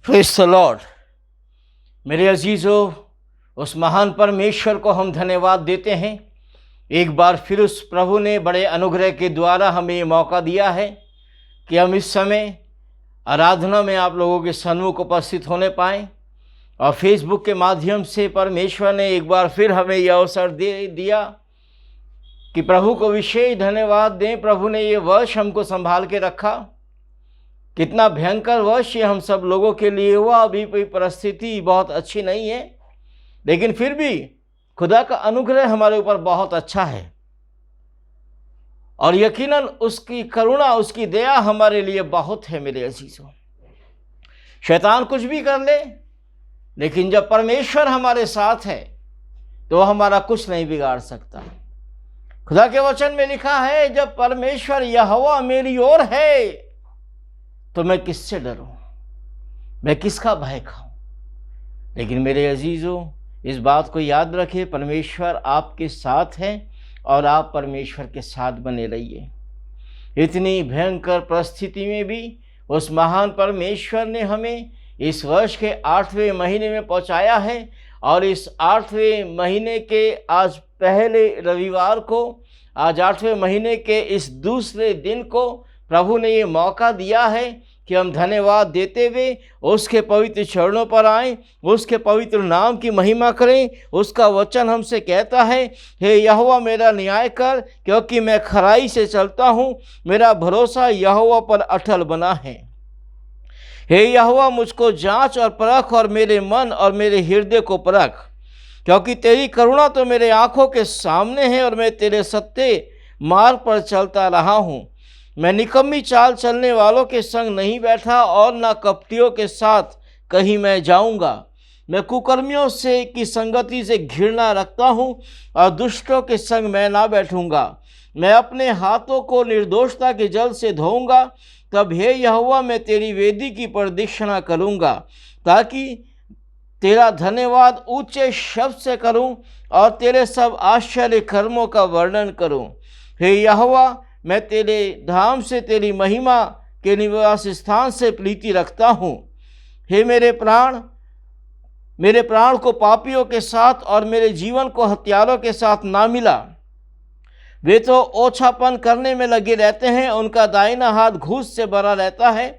Praise the Lord. मेरे अजीज़ों, उस महान परमेश्वर को हम धन्यवाद देते हैं। एक बार फिर उस प्रभु ने बड़े अनुग्रह के द्वारा हमें ये मौका दिया है कि हम इस समय आराधना में आप लोगों के सन्मुख उपस्थित होने पाएँ। और फेसबुक के माध्यम से परमेश्वर ने एक बार फिर हमें यह अवसर दे दिया कि प्रभु को विशेष धन्यवाद दें। प्रभु ने ये वर्ष हमको संभाल के रखा। कितना भयंकर वर्ष ये हम सब लोगों के लिए हुआ। अभी कोई परिस्थिति बहुत अच्छी नहीं है, लेकिन फिर भी खुदा का अनुग्रह हमारे ऊपर बहुत अच्छा है और यकीनन उसकी करुणा, उसकी दया हमारे लिए बहुत है। मेरे अजीजों, शैतान कुछ भी कर ले, लेकिन जब परमेश्वर हमारे साथ है तो हमारा कुछ नहीं बिगाड़ सकता। खुदा के वचन में लिखा है, जब परमेश्वर यहोवा मेरी ओर है तो मैं किससे डरूं, मैं किसका भय खाऊं। लेकिन मेरे अजीजों, इस बात को याद रखें, परमेश्वर आपके साथ है और आप परमेश्वर के साथ बने रहिए। इतनी भयंकर परिस्थिति में भी उस महान परमेश्वर ने हमें इस वर्ष के 8वें महीने में पहुंचाया है। और इस 8वें महीने के आज पहले रविवार को, आज 8वें महीने के इस दूसरे दिन को प्रभु ने ये मौका दिया है कि हम धन्यवाद देते हुए उसके पवित्र चरणों पर आएं, उसके पवित्र नाम की महिमा करें। उसका वचन हमसे कहता है, हे यहोवा मेरा न्याय कर, क्योंकि मैं खराई से चलता हूँ, मेरा भरोसा यहोवा पर अटल बना है। हे यहोवा मुझको जांच और परख और मेरे मन और मेरे हृदय को परख, क्योंकि तेरी करुणा तो मेरे आँखों के सामने है और मैं तेरे सत्य मार्ग पर चलता रहा हूँ। मैं निकम्मी चाल चलने वालों के संग नहीं बैठा और न कपटियों के साथ कहीं मैं जाऊंगा। मैं कुकर्मियों से की संगति से घृणा रखता हूँ और दुष्टों के संग मैं ना बैठूंगा। मैं अपने हाथों को निर्दोषता के जल से धोऊंगा। तब हे यहोवा मैं तेरी वेदी की प्रदक्षिणा करूंगा, ताकि तेरा धन्यवाद ऊंचे शब्द से करूं और तेरे सब आश्चर्य कर्मों का वर्णन करूं। हे यहोवा मैं तेरे धाम से, तेरी महिमा के निवास स्थान से प्रीति रखता हूँ। हे मेरे प्राण को पापियों के साथ और मेरे जीवन को हत्यारों के साथ ना मिला। वे तो ओछापन करने में लगे रहते हैं, उनका दाहिना हाथ घूस से भरा रहता है।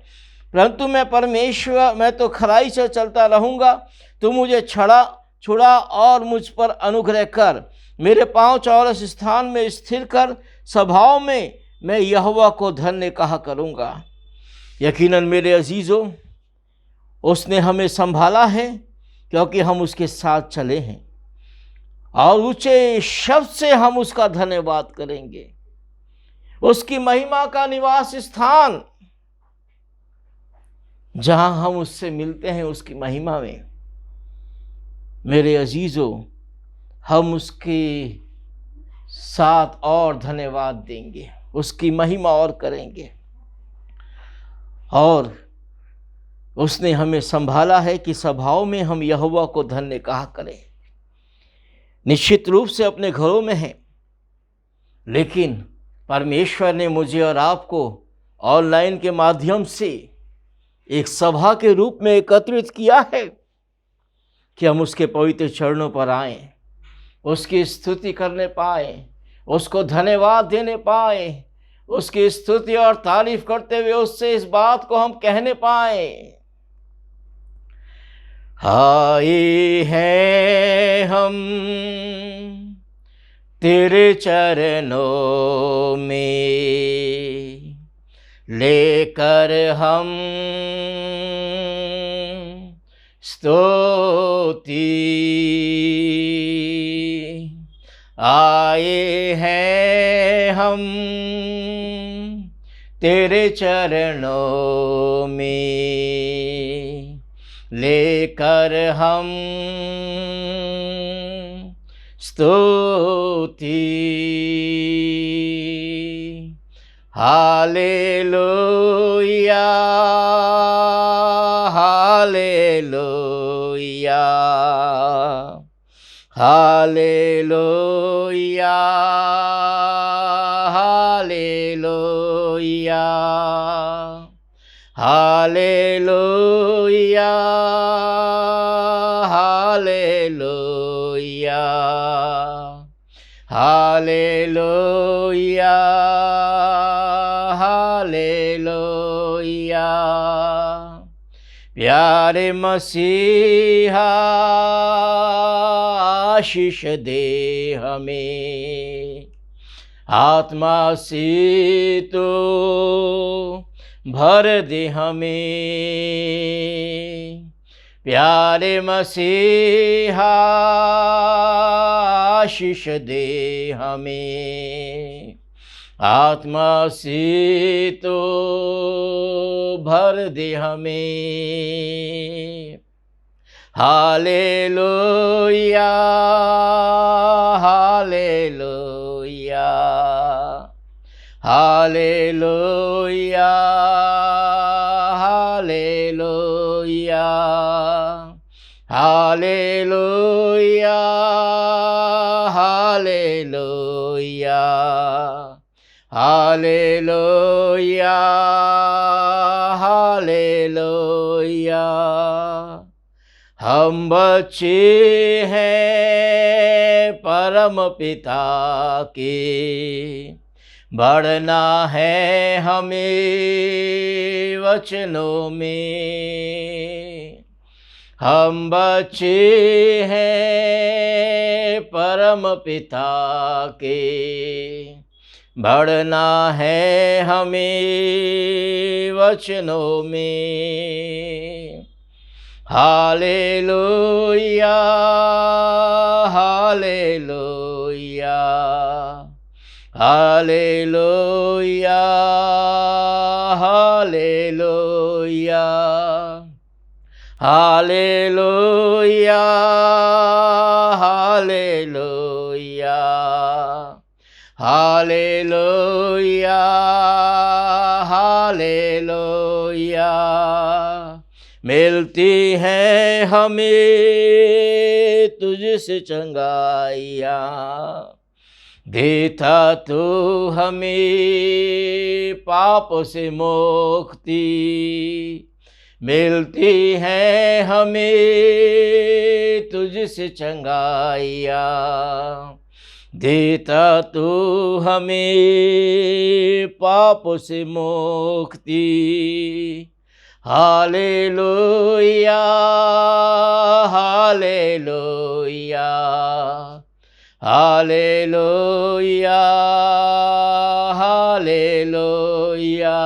परंतु मैं परमेश्वर, मैं तो खराई से चलता रहूँगा। तू मुझे छुड़ा और मुझ पर अनुग्रह कर। मेरे पाँव चौरस स्थान में स्थिर कर। सभाओं में मैं यहोवा को धन्य कहा करूँगा। यकीनन मेरे अजीज़ों, उसने हमें संभाला है क्योंकि हम उसके साथ चले हैं और ऊंचे शब्द से हम उसका धन्यवाद करेंगे। उसकी महिमा का निवास स्थान, जहां हम उससे मिलते हैं, उसकी महिमा में, मेरे अजीजों, हम उसके साथ और धन्यवाद देंगे, उसकी महिमा और करेंगे। और उसने हमें संभाला है कि सभाओं में हम यहोवा को धन्य कहा करें। निश्चित रूप से अपने घरों में हैं, लेकिन परमेश्वर ने मुझे और आपको ऑनलाइन के माध्यम से एक सभा के रूप में एकत्रित किया है कि हम उसके पवित्र चरणों पर आएं, उसकी स्तुति करने पाएं, उसको धन्यवाद देने पाएं, उसकी स्तुति और तारीफ करते हुए उससे इस बात को हम कहने पाएं, आए हैं हम तेरे चरणों में, लेकर हम स्तुति, आए हैं हम तेरे चरणों में, लेकर हम स्तुति। Hallelujah, hallelujah, hallelujah, hallelujah, hallelujah, hallelujah, hallelujah, hallelujah. प्यारे मसीहा आशीष दे हमें, आत्मा से तो भर दे हमें। प्यारे मसीहा आशीष दे हमें, आत्मा से तो भर दे हमें। Hallelujah, hallelujah, hallelujah, hallelujah, hallelujah, hallelujah, hallelujah, hallelujah. हम बच्चे हैं परम पिता के, बढ़ना है हमें वचनों में। हम बच्चे हैं परम पिता के, बढ़ना है हमें वचनों में। Hallelujah, hallelujah, hallelujah, hallelujah, hallelujah, hallelujah, hallelujah, hallelujah. मिलती है हमें तुझसे चंगाइयाँ, देता तू हमें पाप से मुक्ति। मिलती है हमें तुझसे चंगाइयाँ, देता तू हमें पाप से मुक्ति। Hallelujah, hallelujah, hallelujah, hallelujah,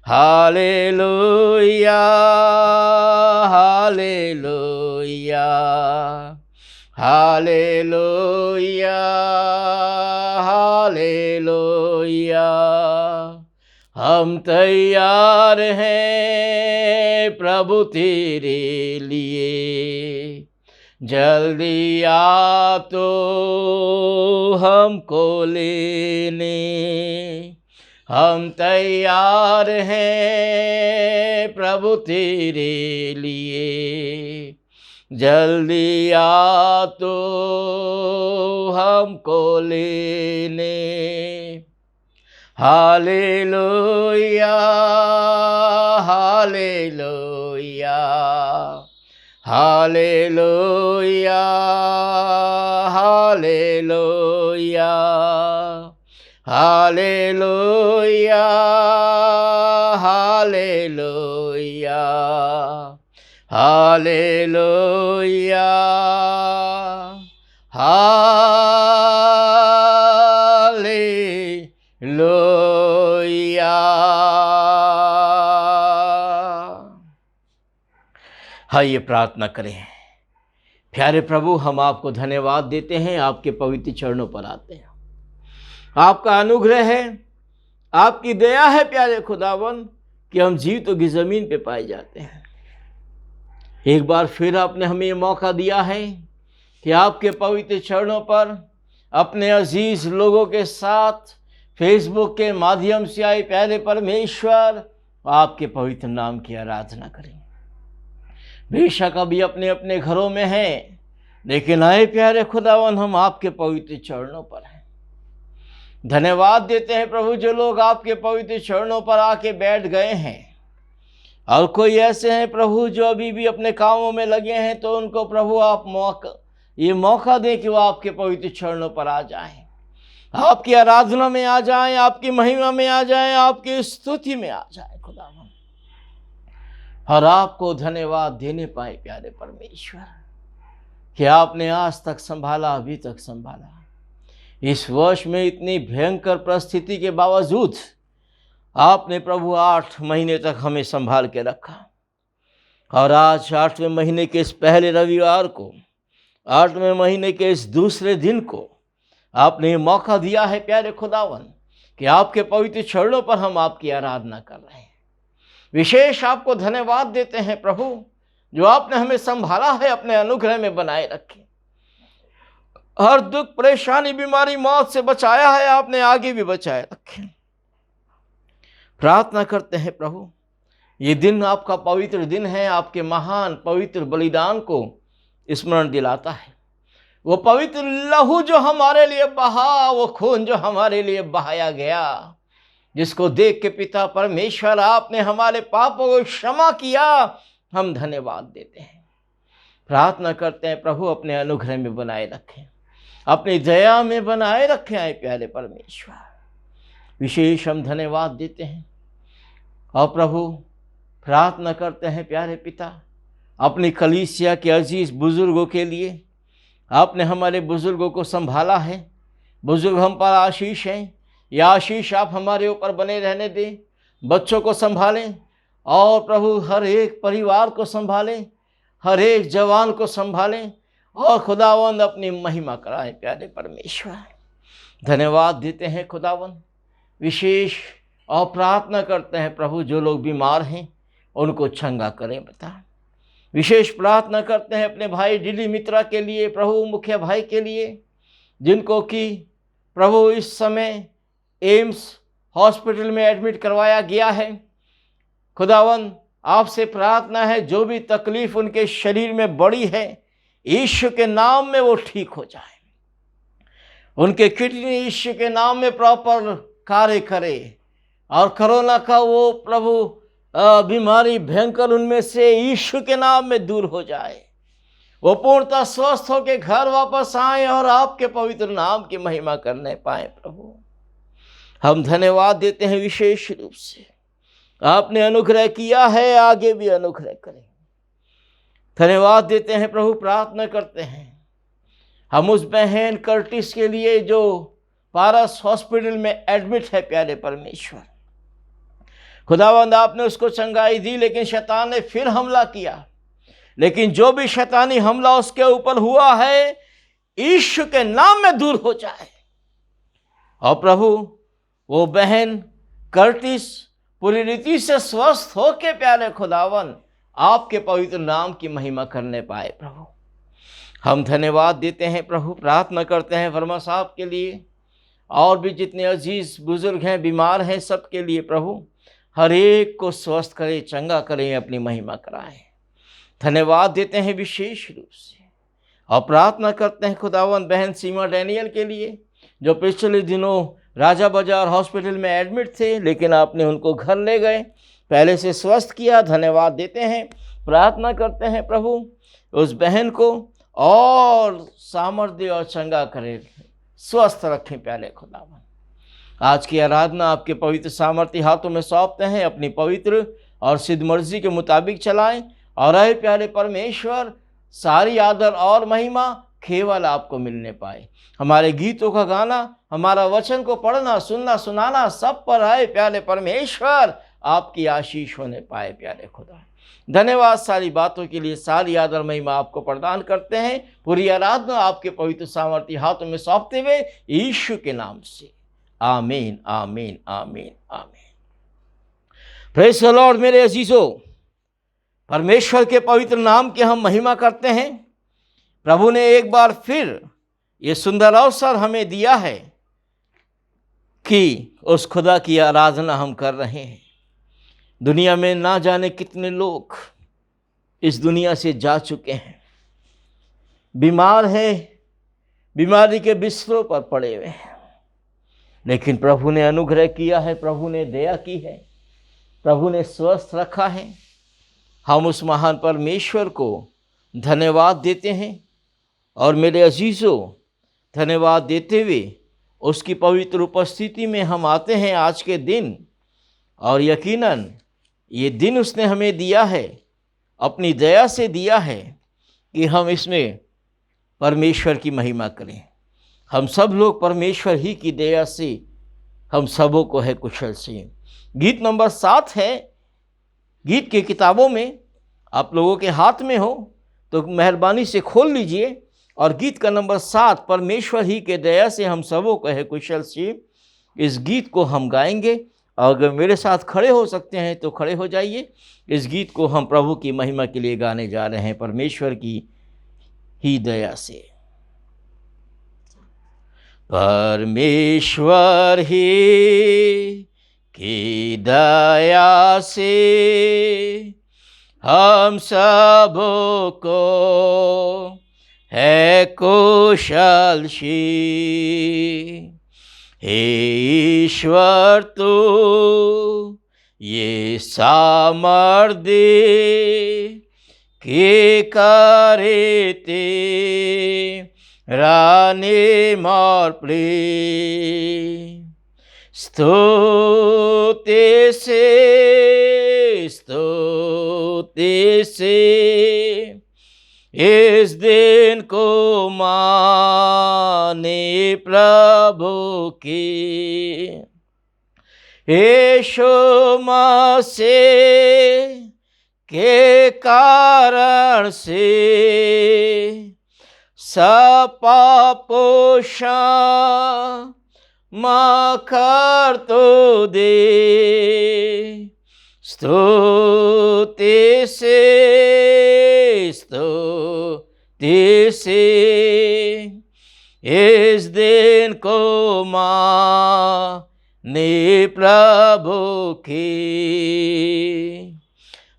hallelujah, hallelujah, hallelujah, hallelujah. हम तैयार हैं प्रभु तेरे लिए, जल्दी आ तो हमको लेने। हम तैयार हैं प्रभु तेरे लिए, जल्दी आ तो हमको लेने। Hallelujah, hallelujah, hallelujah, hallelujah, hallelujah, hallelujah, hallelujah, hallelujah. आइए प्रार्थना करें। प्यारे प्रभु, हम आपको धन्यवाद देते हैं, आपके पवित्र चरणों पर आते हैं। आपका अनुग्रह है, आपकी दया है प्यारे खुदावन, कि हम जीवितों की ज़मीन पे पाए जाते हैं। एक बार फिर आपने हमें ये मौका दिया है कि आपके पवित्र चरणों पर अपने अजीज लोगों के साथ फेसबुक के माध्यम से आए प्यारे परमेश्वर आपके पवित्र नाम की आराधना करें। बेशक अभी अपने अपने घरों में हैं, लेकिन आए प्यारे खुदावन हम आपके पवित्र चरणों पर हैं। धन्यवाद देते हैं प्रभु, जो लोग आपके पवित्र चरणों पर आके बैठ गए हैं, और कोई ऐसे हैं प्रभु जो अभी भी अपने कामों में लगे हैं, तो उनको प्रभु आप ये मौका दें कि वो आपके पवित्र चरणों पर आ जाएं, आपकी आराधना में आ जाएं, आपकी महिमा में आ जाएं, आपकी स्तुति में आ जाएं खुदावन, और आपको धन्यवाद देने पाए प्यारे परमेश्वर कि आपने आज तक संभाला, अभी तक संभाला। इस वर्ष में इतनी भयंकर परिस्थिति के बावजूद आपने प्रभु 8 महीने तक हमें संभाल के रखा, और आज 8वें महीने के इस पहले रविवार को, 8वें महीने के इस दूसरे दिन को आपने मौका दिया है प्यारे खुदावन कि आपके पवित्र चरणों पर हम आपकी आराधना कर रहे हैं। विशेष आपको धन्यवाद देते हैं प्रभु, जो आपने हमें संभाला है, अपने अनुग्रह में बनाए रखे, हर दुख, परेशानी, बीमारी, मौत से बचाया है, आपने आगे भी बचाए रखे। प्रार्थना करते हैं प्रभु, ये दिन आपका पवित्र दिन है, आपके महान पवित्र बलिदान को स्मरण दिलाता है। वो पवित्र लहू जो हमारे लिए बहा, वो खून जो हमारे लिए बहाया गया, जिसको देख के पिता परमेश्वर आपने हमारे पापों को क्षमा किया, हम धन्यवाद देते हैं। प्रार्थना करते हैं प्रभु, अपने अनुग्रह में बनाए रखें, अपनी दया में बनाए रखें आए प्यारे परमेश्वर। विशेष हम धन्यवाद देते हैं, और प्रभु प्रार्थना करते हैं प्यारे पिता, अपनी कलीसिया के अजीज बुजुर्गों के लिए। आपने हमारे बुजुर्गों को संभाला है, बुजुर्ग हम पर आशीष हैं, यह आशीष आप हमारे ऊपर बने रहने दें। बच्चों को संभालें, और प्रभु हर एक परिवार को संभालें, हर एक जवान को संभालें, और खुदावंद अपनी महिमा कराएं प्यारे परमेश्वर। धन्यवाद देते हैं खुदावंद विशेष, और प्रार्थना करते हैं प्रभु, जो लोग बीमार हैं उनको चंगा करें बता। विशेष प्रार्थना करते हैं अपने भाई डिली मित्रा के लिए प्रभु, मुखिया भाई के लिए, जिनको कि प्रभु इस समय एम्स हॉस्पिटल में एडमिट करवाया गया है। खुदावन आपसे प्रार्थना है, जो भी तकलीफ उनके शरीर में बड़ी है, यीशु के नाम में वो ठीक हो जाए, उनके किडनी यीशु के नाम में प्रॉपर कार्य करे, और कोरोना का वो प्रभु बीमारी भयंकर उनमें से यीशु के नाम में दूर हो जाए, वो पूर्णतः स्वस्थ होकर घर वापस आए और आपके पवित्र नाम की महिमा करने पाए। प्रभु हम धन्यवाद देते हैं, विशेष रूप से आपने अनुग्रह किया है, आगे भी अनुग्रह करें। धन्यवाद देते हैं प्रभु, प्रार्थना करते हैं हम उस बहन कर्टिस के लिए जो पारस हॉस्पिटल में एडमिट है प्यारे परमेश्वर। खुदावंद आपने उसको चंगाई दी, लेकिन शैतान ने फिर हमला किया, लेकिन जो भी शैतानी हमला उसके ऊपर हुआ है, यीशु के नाम में दूर हो जाए, और प्रभु वो बहन कर्टिस पूरी रीति से स्वस्थ होके प्यारे खुदावन आपके पवित्र नाम की महिमा करने पाए। प्रभु हम धन्यवाद देते हैं प्रभु, प्रार्थना करते हैं वर्मा साहब के लिए, और भी जितने अजीज बुजुर्ग हैं, बीमार हैं, सबके लिए प्रभु हर एक को स्वस्थ करें, चंगा करें, अपनी महिमा कराएं। धन्यवाद देते हैं विशेष रूप से, और प्रार्थना करते हैं खुदावन बहन सीमा डैनियल के लिए, जो पिछले दिनों राजा बाजार हॉस्पिटल में एडमिट थे, लेकिन आपने उनको घर ले गए, पहले से स्वस्थ किया। धन्यवाद देते हैं, प्रार्थना करते हैं प्रभु उस बहन को और सामर्थ्य और चंगा करें, स्वस्थ रखें प्यारे खुदावन। आज की आराधना आपके पवित्र सामर्थ्य हाथों में सौंपते हैं, अपनी पवित्र और सिद्ध मर्जी के मुताबिक चलाएं, और आए प्यारे परमेश्वर सारी आदर और महिमा केवल आपको मिलने पाए। हमारे गीतों का गाना, हमारा वचन को पढ़ना, सुनना, सुनाना, सब पर आए प्यारे परमेश्वर आपकी आशीष होने पाए प्यारे खुदा। धन्यवाद सारी बातों के लिए, सारी आदर महिमा आपको प्रदान करते हैं। पूरी आराधना आपके पवित्र सामर्थ्य हाथों में सौंपते हुए यीशु के नाम से आमीन, आमीन, आमीन, आमीन। Praise the Lord. मेरे अजीजों, परमेश्वर के पवित्र नाम की हम महिमा करते हैं। प्रभु ने एक बार फिर ये सुंदर अवसर हमें दिया है कि उस खुदा की आराधना हम कर रहे हैं। दुनिया में ना जाने कितने लोग इस दुनिया से जा चुके हैं, बीमार हैं, बीमारी के बिस्तरों पर पड़े हुए हैं, लेकिन प्रभु ने अनुग्रह किया है, प्रभु ने दया की है, प्रभु ने स्वस्थ रखा है। हम उस महान परमेश्वर को धन्यवाद देते हैं। और मेरे अजीज़ों, धन्यवाद देते हुए उसकी पवित्र उपस्थिति में हम आते हैं आज के दिन। और यकीनन ये दिन उसने हमें दिया है, अपनी दया से दिया है कि हम इसमें परमेश्वर की महिमा करें। हम सब लोग परमेश्वर ही की दया से हम सबों को है कुशल से। गीत नंबर 7 है, गीत की किताबों में आप लोगों के हाथ में हो तो मेहरबानी से खोल लीजिए। और गीत का नंबर 7, परमेश्वर ही के दया से हम सबों को है कुशल से, इस गीत को हम गाएंगे। और अगर मेरे साथ खड़े हो सकते हैं तो खड़े हो जाइए। इस गीत को हम प्रभु की महिमा के लिए गाने जा रहे हैं, परमेश्वर की ही दया से। परमेश्वर ही की दया से हम सबों को है कुशल सी। हे ईश्वर तू ये सामर्थ दे कि करे तेरा नेम और प्रेम। स्तुति से इस दिन को माने प्रभु की। यीशु मसीह के कारण से सब पापों क्षमा कर तो दे। स्तुति से इस दिन को माने प्रभु की।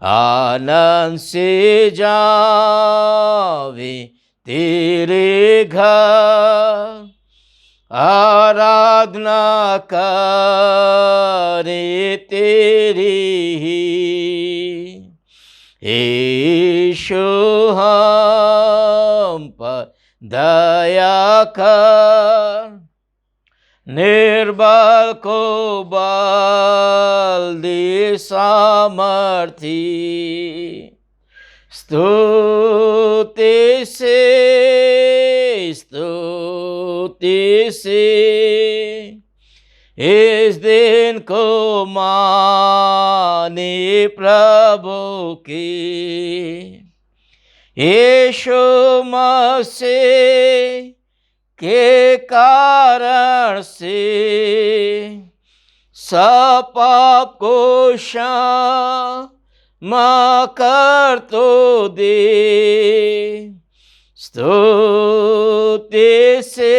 आनंद से जावे तेरे घर, आराधना करे तेरी ही। यीशु हम पर दया कर, निर्बल को बल दे सामर्थी। स्तुति से इस दिन को माने प्रभु की। यीशु मसीह के कारण से सब पाप को क्षमा कर तो दे। स्तुति से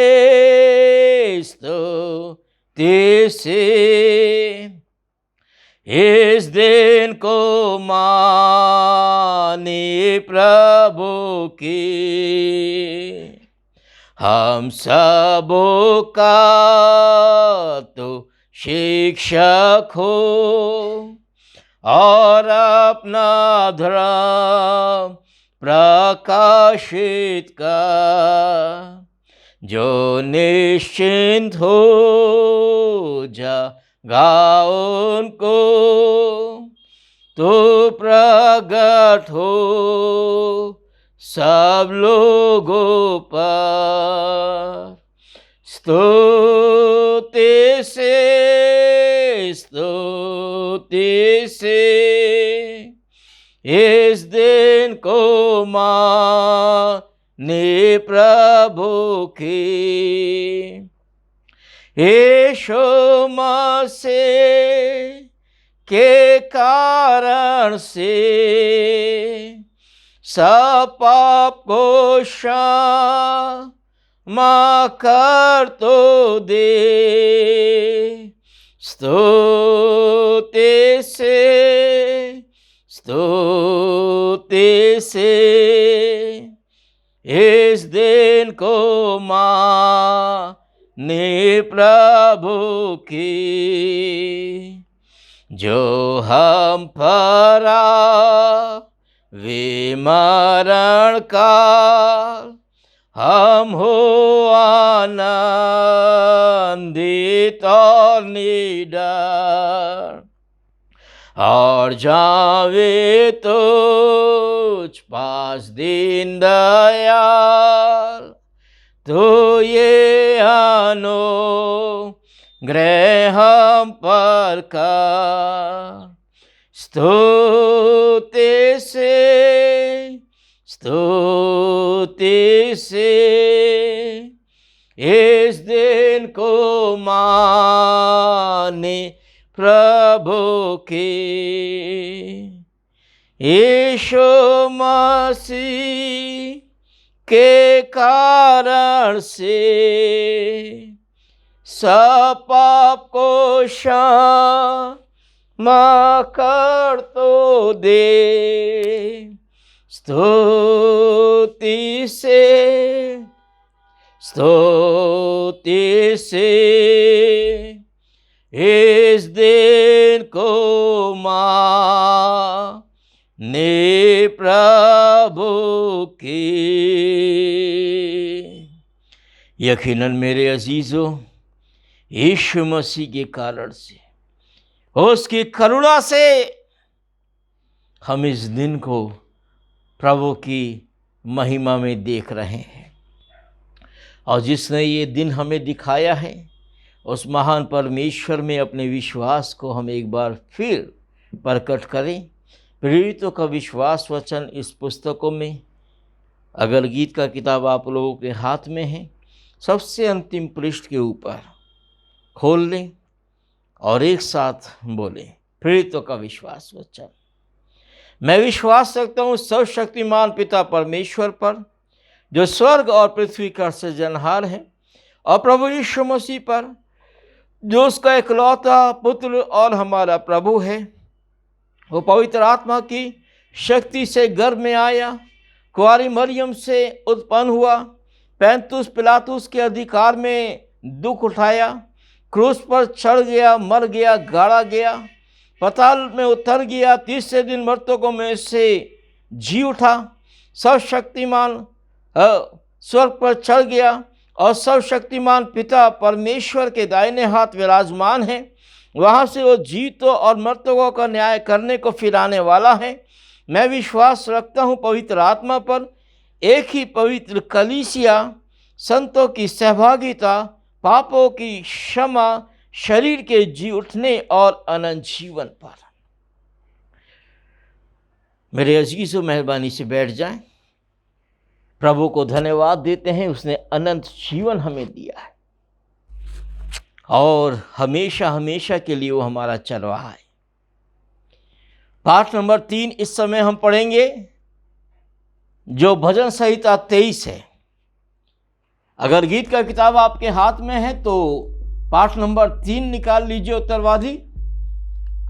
इस दिन को माने प्रभु की। हम सबों का तो शिक्षक हो और अपना धर्म प्रकाशित कर। जो निश्चिंत हो जागा उनको तो प्रगट हो सब लोगों पर। स्तुति से इस दिन को माने प्रभु की। यीशु मसीह के कारण से सब पाप को क्षमा कर तो दे। स्तुति से इस दिन को माने ने प्रभु की, जो हम परा विमरण काल हम हो आनंदित और निडर, और जावे तुझ पास दीन दयाल, तो ये अनुग्रह हम पर कर। स्तुति से इस दिन को माने प्रभु के, यीशु मसीह के कारण से सब पाप को क्षमा कर तो दे। स्तुति से इस दिन को माने प्रभु की। यकीनन मेरे अजीजों, यीशु मसीह के कारण से, उसकी करुणा से हम इस दिन को प्रभु की महिमा में देख रहे हैं। और जिसने ये दिन हमें दिखाया है, उस महान परमेश्वर में अपने विश्वास को हम एक बार फिर प्रकट करें। प्रेरितों का विश्वास वचन इस पुस्तकों में, अगर गीत का किताब आप लोगों के हाथ में है, सबसे अंतिम पृष्ठ के ऊपर खोल लें और एक साथ बोलें, प्रेरितों का विश्वास वचन। मैं विश्वास रखता हूँ सर्वशक्तिमान पिता परमेश्वर पर, जो स्वर्ग और पृथ्वी का सृजनहार है, और प्रभु यीशु मसीह पर, जो उसका इकलौता पुत्र और हमारा प्रभु है। वो पवित्र आत्मा की शक्ति से गर्भ में आया, कुंवारी मरियम से उत्पन्न हुआ, पैंतुस पिलातुस के अधिकार में दुख उठाया, क्रूस पर चढ़ गया, मर गया, गाड़ा गया, पाताल में उतर गया, तीसरे दिन मृतकों में से जी उठा, सर्वशक्तिमान स्वर्ग पर चढ़ गया, और सर्वशक्तिमान पिता परमेश्वर के दाहिने हाथ विराजमान है। वहाँ से वो जीवितों और मृतकों का न्याय करने को फिर आने वाला है। मैं विश्वास रखता हूँ पवित्र आत्मा पर, एक ही पवित्र कलीसिया, संतों की सहभागिता, पापों की क्षमा, शरीर के जी उठने और अनंत जीवन पर। मेरे अजीजों, मेहरबानी से बैठ जाएं। प्रभु को धन्यवाद देते हैं, उसने अनंत जीवन हमें दिया है और हमेशा हमेशा के लिए वो हमारा चरवाहा है। पाठ नंबर 3 इस समय हम पढ़ेंगे, जो भजन संहिता 23 है। अगर गीत का किताब आपके हाथ में है तो पाठ नंबर 3 निकाल लीजिए उत्तरवादी,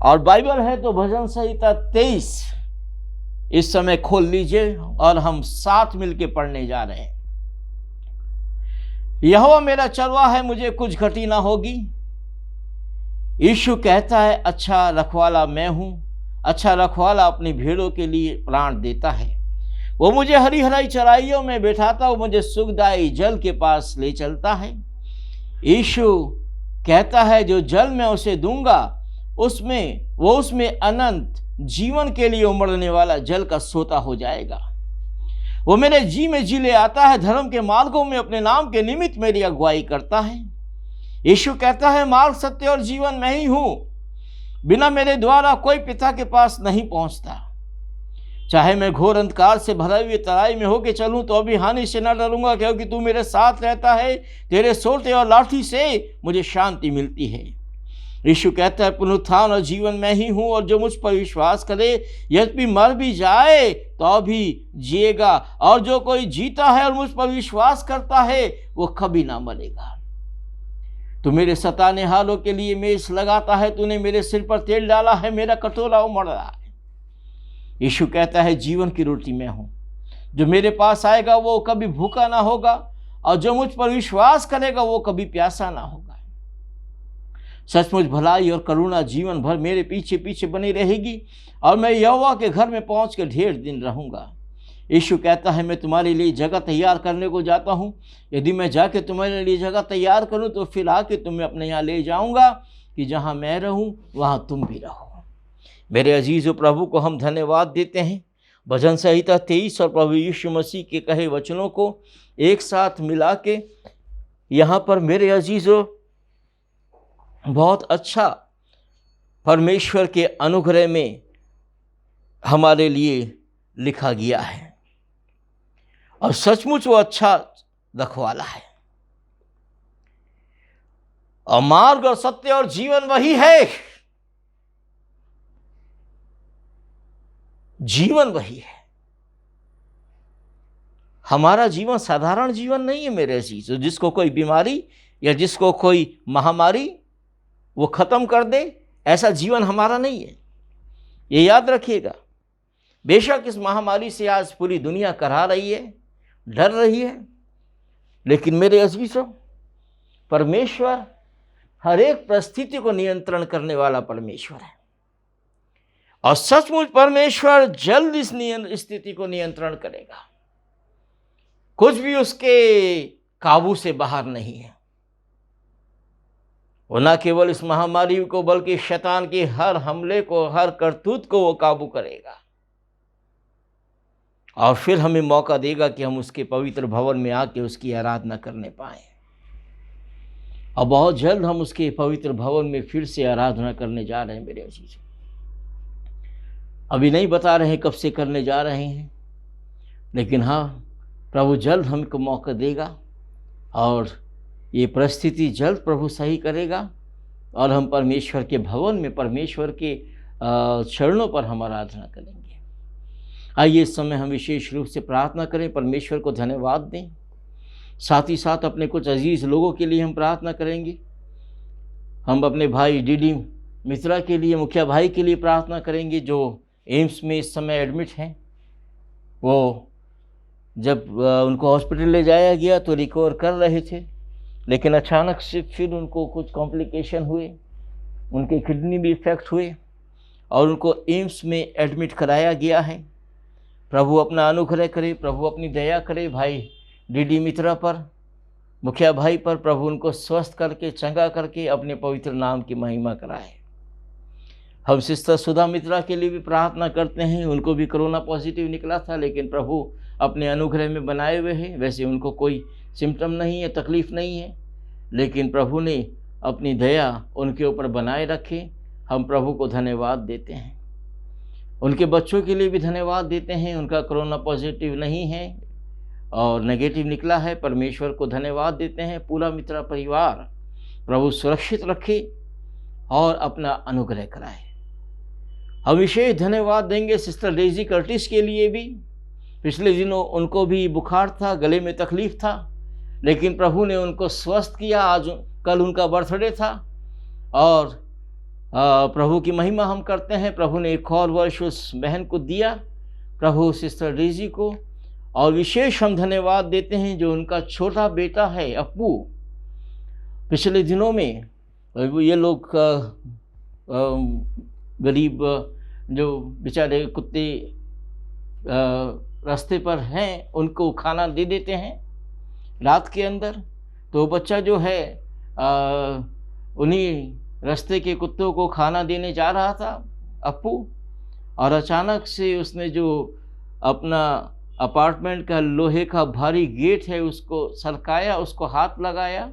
और बाइबल है तो भजन संहिता 23 इस समय खोल लीजिए और हम साथ मिलकर पढ़ने जा रहे हैं। यहोवा मेरा चरवाहा है, मुझे कुछ घटी ना होगी। यीशु कहता है, अच्छा रखवाला मैं हूं। अच्छा रखवाला अपनी भेड़ों के लिए प्राण देता है। वो मुझे हरी हराई चराइयों में बैठाता, वो मुझे सुखदायी जल के पास ले चलता है। यीशु कहता है, जो जल मैं उसे दूंगा उसमें अनंत जीवन के लिए उमड़ने वाला जल का सोता हो जाएगा। वो मेरे जी में जी ले आता है, धर्म के मार्गों में अपने नाम के निमित्त मेरी अगुवाई करता है। यीशु कहता है, मार्ग, सत्य और जीवन मैं ही हूं। बिना मेरे द्वारा कोई पिता के पास नहीं पहुंचता। चाहे मैं घोर अंधकार से भरे हुए तराई में होके चलूं तो भी हानि से न डरूंगा, क्योंकि तू मेरे साथ रहता है। तेरे सोटे और लाठी से मुझे शांति मिलती है। यीशु कहता है, पुनरुत्थान और जीवन मैं ही हूं, और जो मुझ पर विश्वास करे यद्यपि मर भी जाए तो भी जिएगा, और जो कोई जीता है और मुझ पर विश्वास करता है वो कभी ना मरेगा। तू मेरे सताने हालों के लिए मेज लगाता है, तूने मेरे सिर पर तेल डाला है, मेरा कटोरा उमड़ रहा है। यीशु कहता है, जीवन की रोटी मैं हूं। जो मेरे पास आएगा वो कभी भूखा ना होगा, और जो मुझ पर विश्वास करेगा वो कभी प्यासा ना होगा। सचमुच भलाई और करुणा जीवन भर मेरे पीछे पीछे बनी रहेगी और मैं यहोवा के घर में पहुंच कर ढेर दिन रहूंगा। यीशु कहता है, मैं तुम्हारे लिए जगह तैयार करने को जाता हूँ। यदि मैं जाके तुम्हारे लिए जगह तैयार करूँ तो फिर आके तुम्हें अपने यहाँ ले जाऊँगा कि जहाँ मैं रहूँ वहाँ तुम भी रहो। मेरे अजीज़ प्रभु को हम धन्यवाद देते हैं। भजन संहिता 23 और प्रभु यीशु मसीह के कहे वचनों को एक साथ मिला के यहाँ पर मेरे अजीज़ों बहुत अच्छा परमेश्वर के अनुग्रह में हमारे लिए लिखा गया है और सचमुच वो अच्छा रखवाला है। और मार्ग और सत्य और जीवन वही है, जीवन वही है। हमारा जीवन साधारण जीवन नहीं है मेरे अजीज, जिसको कोई बीमारी या जिसको कोई महामारी वो खत्म कर दे, ऐसा जीवन हमारा नहीं है। ये याद रखिएगा। बेशक इस महामारी से आज पूरी दुनिया करहा रही है, डर रही है, लेकिन मेरे अजीजों परमेश्वर हर एक परिस्थिति को नियंत्रण करने वाला परमेश्वर है और सचमुच परमेश्वर जल्द इस स्थिति को नियंत्रण करेगा। कुछ भी उसके काबू से बाहर नहीं है। वो न केवल इस महामारी को बल्कि शैतान के हर हमले को, हर करतूत को वो काबू करेगा और फिर हमें मौका देगा कि हम उसके पवित्र भवन में आके उसकी आराधना करने पाएं। और बहुत जल्द हम उसके पवित्र भवन में फिर से आराधना करने जा रहे हैं मेरे अजीज। अभी नहीं बता रहे हैं कब से करने जा रहे हैं, लेकिन हाँ, प्रभु जल्द हमको मौका देगा और ये परिस्थिति जल्द प्रभु सही करेगा और हम परमेश्वर के भवन में परमेश्वर के चरणों पर हम आराधना करेंगे। आइए इस समय हम विशेष रूप से प्रार्थना करें, परमेश्वर को धन्यवाद दें। साथ ही साथ अपने कुछ अजीज़ लोगों के लिए हम प्रार्थना करेंगे। हम अपने भाई डीडी मित्रा के लिए, मुखिया भाई के लिए प्रार्थना करेंगे जो एम्स में इस समय एडमिट हैं। वो जब उनको हॉस्पिटल ले जाया गया तो रिकवर कर रहे थे, लेकिन अचानक से फिर उनको कुछ कॉम्प्लिकेशन हुए, उनके किडनी भी इफेक्ट हुए और उनको एम्स में एडमिट कराया गया है। प्रभु अपना अनुग्रह करे, प्रभु अपनी दया करे भाई डीडी मित्रा पर, मुखिया भाई पर। प्रभु उनको स्वस्थ करके, चंगा करके अपने पवित्र नाम की महिमा कराए। हम सिस्टर सुधा मित्रा के लिए भी प्रार्थना करते हैं। उनको भी कोरोना पॉजिटिव निकला था, लेकिन प्रभु अपने अनुग्रह में बनाए हुए हैं। वैसे उनको कोई सिम्टम नहीं है, तकलीफ़ नहीं है, लेकिन प्रभु ने अपनी दया उनके ऊपर बनाए रखे। हम प्रभु को धन्यवाद देते हैं। उनके बच्चों के लिए भी धन्यवाद देते हैं। उनका कोरोना पॉजिटिव नहीं है और नेगेटिव निकला है। परमेश्वर को धन्यवाद देते हैं। पूरा मित्रा परिवार प्रभु सुरक्षित रखे और अपना अनुग्रह कराए। हम विशेष धन्यवाद देंगे सिस्टर डेजी कर्टिस के लिए भी। पिछले दिनों उनको भी बुखार था, गले में तकलीफ था, लेकिन प्रभु ने उनको स्वस्थ किया। आज कल उनका बर्थडे था और प्रभु की महिमा हम करते हैं। प्रभु ने एक और वर्ष उस बहन को दिया, प्रभु सिस्टर डेजी को। और विशेष हम धन्यवाद देते हैं जो उनका छोटा बेटा है अप्पू। पिछले दिनों में ये लोग गरीब जो बेचारे कुत्ते रास्ते पर हैं, उनको खाना दे देते हैं रात के अंदर। तो बच्चा जो है उन्हीं रास्ते के कुत्तों को खाना देने जा रहा था अप्पू, और अचानक से उसने जो अपना अपार्टमेंट का लोहे का भारी गेट है उसको सरकाया, उसको हाथ लगाया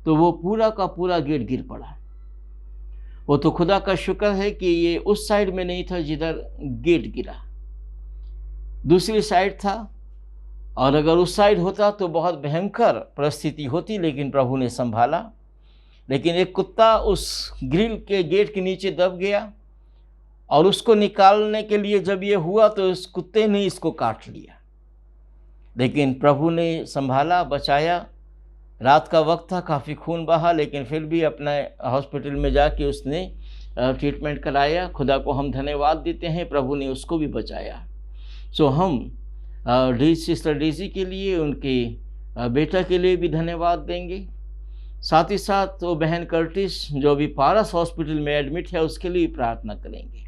तो वो पूरा का पूरा गेट गिर पड़ा। वो तो खुदा का शुक्र है कि ये उस साइड में नहीं था जिधर गेट गिरा, दूसरी साइड था, और अगर उस साइड होता तो बहुत भयंकर परिस्थिति होती, लेकिन प्रभु ने संभाला। लेकिन एक कुत्ता उस ग्रिल के गेट के नीचे दब गया और उसको निकालने के लिए जब ये हुआ तो उस कुत्ते ने इसको काट लिया, लेकिन प्रभु ने संभाला, बचाया। रात का वक्त था, काफ़ी खून बहा, लेकिन फिर भी अपने हॉस्पिटल में जाके उसने ट्रीटमेंट कराया। खुदा को हम धन्यवाद देते हैं, प्रभु ने उसको भी बचाया। सो हम सिस्टर डेजी के लिए, उनके बेटा के लिए भी धन्यवाद देंगे। साथ ही साथ वो बहन कर्टिस जो अभी पारस हॉस्पिटल में एडमिट है उसके लिए प्रार्थना करेंगे।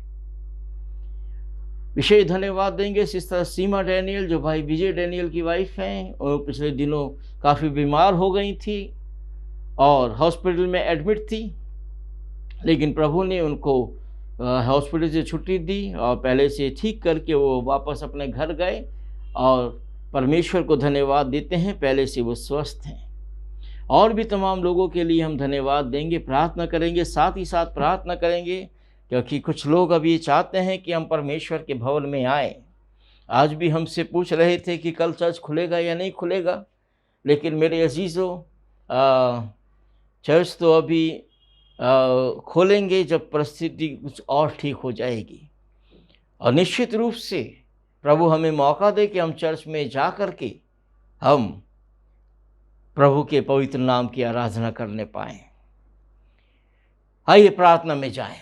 विशेष धन्यवाद देंगे सिस्टर सीमा डैनियल जो भाई विजय डैनियल की वाइफ हैं, और पिछले दिनों काफ़ी बीमार हो गई थी और हॉस्पिटल में एडमिट थी, लेकिन प्रभु ने उनको हॉस्पिटल से छुट्टी दी और पहले से ठीक करके वो वापस अपने घर गए, और परमेश्वर को धन्यवाद देते हैं, पहले से वो स्वस्थ हैं। और भी तमाम लोगों के लिए हम धन्यवाद देंगे, प्रार्थना करेंगे, साथ ही साथ प्रार्थना करेंगे, क्योंकि कुछ लोग अभी चाहते हैं कि हम परमेश्वर के भवन में आए। आज भी हमसे पूछ रहे थे कि कल चर्च खुलेगा या नहीं खुलेगा, लेकिन मेरे अजीज़ों चर्च तो अभी खोलेंगे जब परिस्थिति कुछ और ठीक हो जाएगी, और निश्चित रूप से प्रभु हमें मौका दे कि हम चर्च में जा कर के हम प्रभु के पवित्र नाम की आराधना करने पाएं। आइए प्रार्थना में जाएं।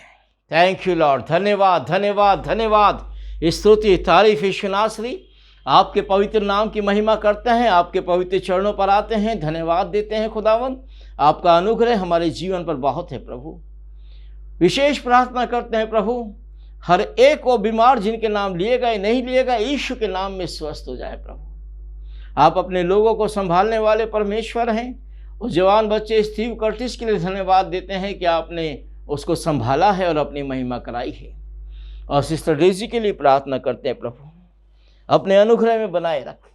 थैंक यू लॉर्ड, धन्यवाद धन्यवाद धन्यवाद, स्तुति तारीफ ईश्वनाश्री, आपके पवित्र नाम की महिमा करते हैं, आपके पवित्र चरणों पर आते हैं, धन्यवाद देते हैं खुदावन। आपका अनुग्रह हमारे जीवन पर बहुत है प्रभु। विशेष प्रार्थना करते हैं प्रभु, हर एक वो बीमार जिनके नाम लिए गए नहीं लिए गए, यीशु के नाम में स्वस्थ हो जाए प्रभु। आप अपने लोगों को संभालने वाले परमेश्वर हैं। उस जवान बच्चे स्टीव कर्टिस के लिए धन्यवाद देते हैं कि आपने उसको संभाला है और अपनी महिमा कराई है। और सिस्टर डेजी के लिए प्रार्थना करते हैं प्रभु, अपने अनुग्रह में बनाए रखें।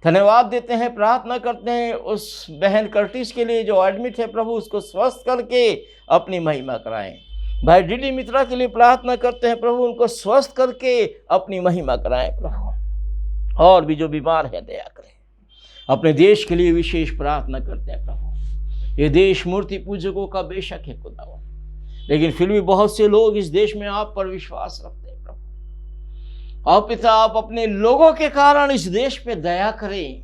धन्यवाद देते हैं, प्रार्थना करते हैं उस बहन कर्टिस के लिए जो एडमिट है प्रभु, उसको स्वस्थ करके अपनी महिमा कराएं। भाई डीडी मित्रा के लिए प्रार्थना करते हैं प्रभु, उनको स्वस्थ करके अपनी महिमा कराएं प्रभु। और भी जो बीमार है दया करें। अपने देश के लिए विशेष प्रार्थना करते हैं प्रभु। ये देश मूर्ति पूजकों का बेशक है खुदावन, लेकिन फिर भी बहुत से लोग इस देश में आप पर विश्वास रखते हैं प्रभु। और पिता, आप अपने लोगों के कारण इस देश पे दया करें,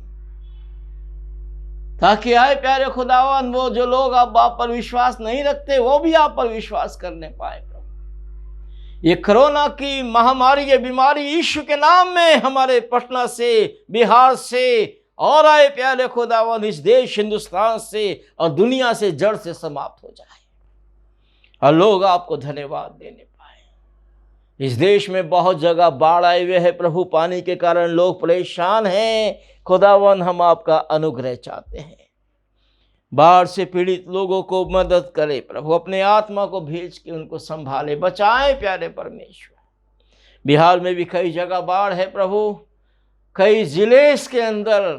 ताकि आए प्यारे खुदावन वो जो लोग अब आप पर विश्वास नहीं रखते वो भी आप पर विश्वास करने पाए प्रभु। ये कोरोना की महामारी, ये बीमारी यीशु के नाम में हमारे पटना से, बिहार से और आए प्यारे खुदावन इस देश हिंदुस्तान से और दुनिया से जड़ से समाप्त हो जाए, और लोग आपको धन्यवाद देने पाए। इस देश में बहुत जगह बाढ़ आए हुए है प्रभु, पानी के कारण लोग परेशान हैं खुदावन, हम आपका अनुग्रह चाहते हैं। बाढ़ से पीड़ित लोगों को मदद करे प्रभु, अपने आत्मा को भेज के उनको संभाले, बचाए प्यारे परमेश्वर। बिहार में भी कई जगह बाढ़ है प्रभु, कई जिले इसके अंदर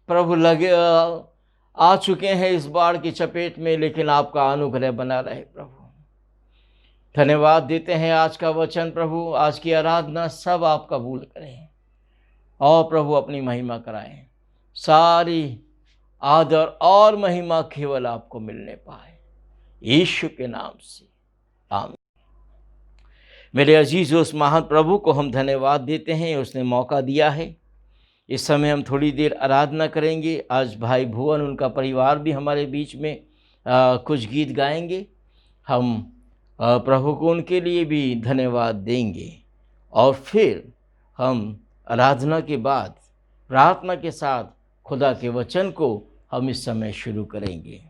प्रभु लगे आ चुके हैं इस बाढ़ की चपेट में, लेकिन आपका अनुग्रह बना रहे प्रभु। धन्यवाद देते हैं आज का वचन प्रभु, आज की आराधना सब आप कबूल करें और प्रभु अपनी महिमा कराएं। सारी आदर और महिमा केवल आपको मिलने पाए, यीशु के नाम से आमीन। मेरे अजीज़, उस महान प्रभु को हम धन्यवाद देते हैं, उसने मौका दिया है। इस समय हम थोड़ी देर आराधना करेंगे। आज भाई भुवन, उनका परिवार भी हमारे बीच में कुछ गीत गाएंगे। हम प्रभु को उनके लिए भी धन्यवाद देंगे, और फिर हम आराधना के बाद प्रार्थना के साथ खुदा के वचन को हम इस समय शुरू करेंगे।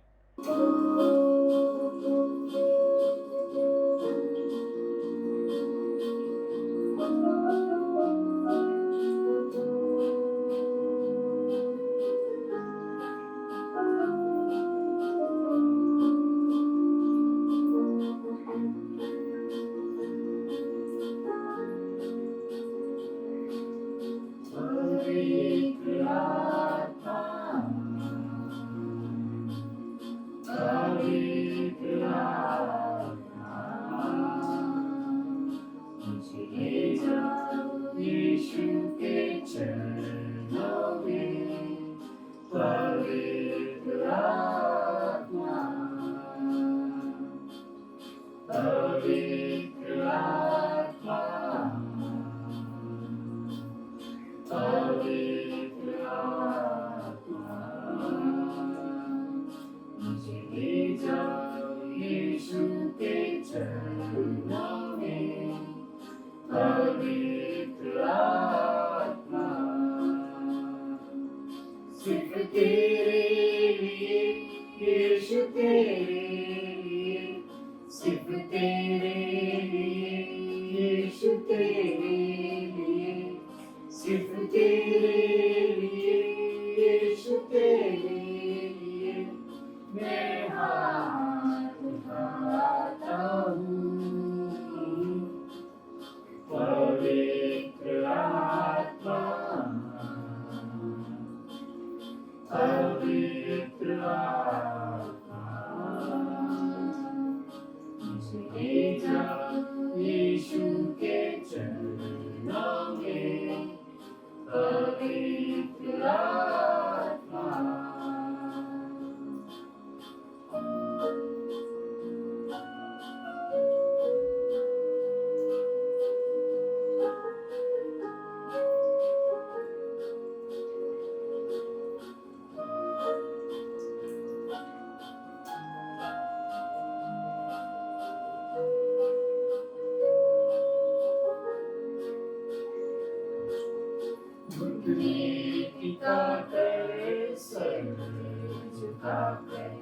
झुकाकर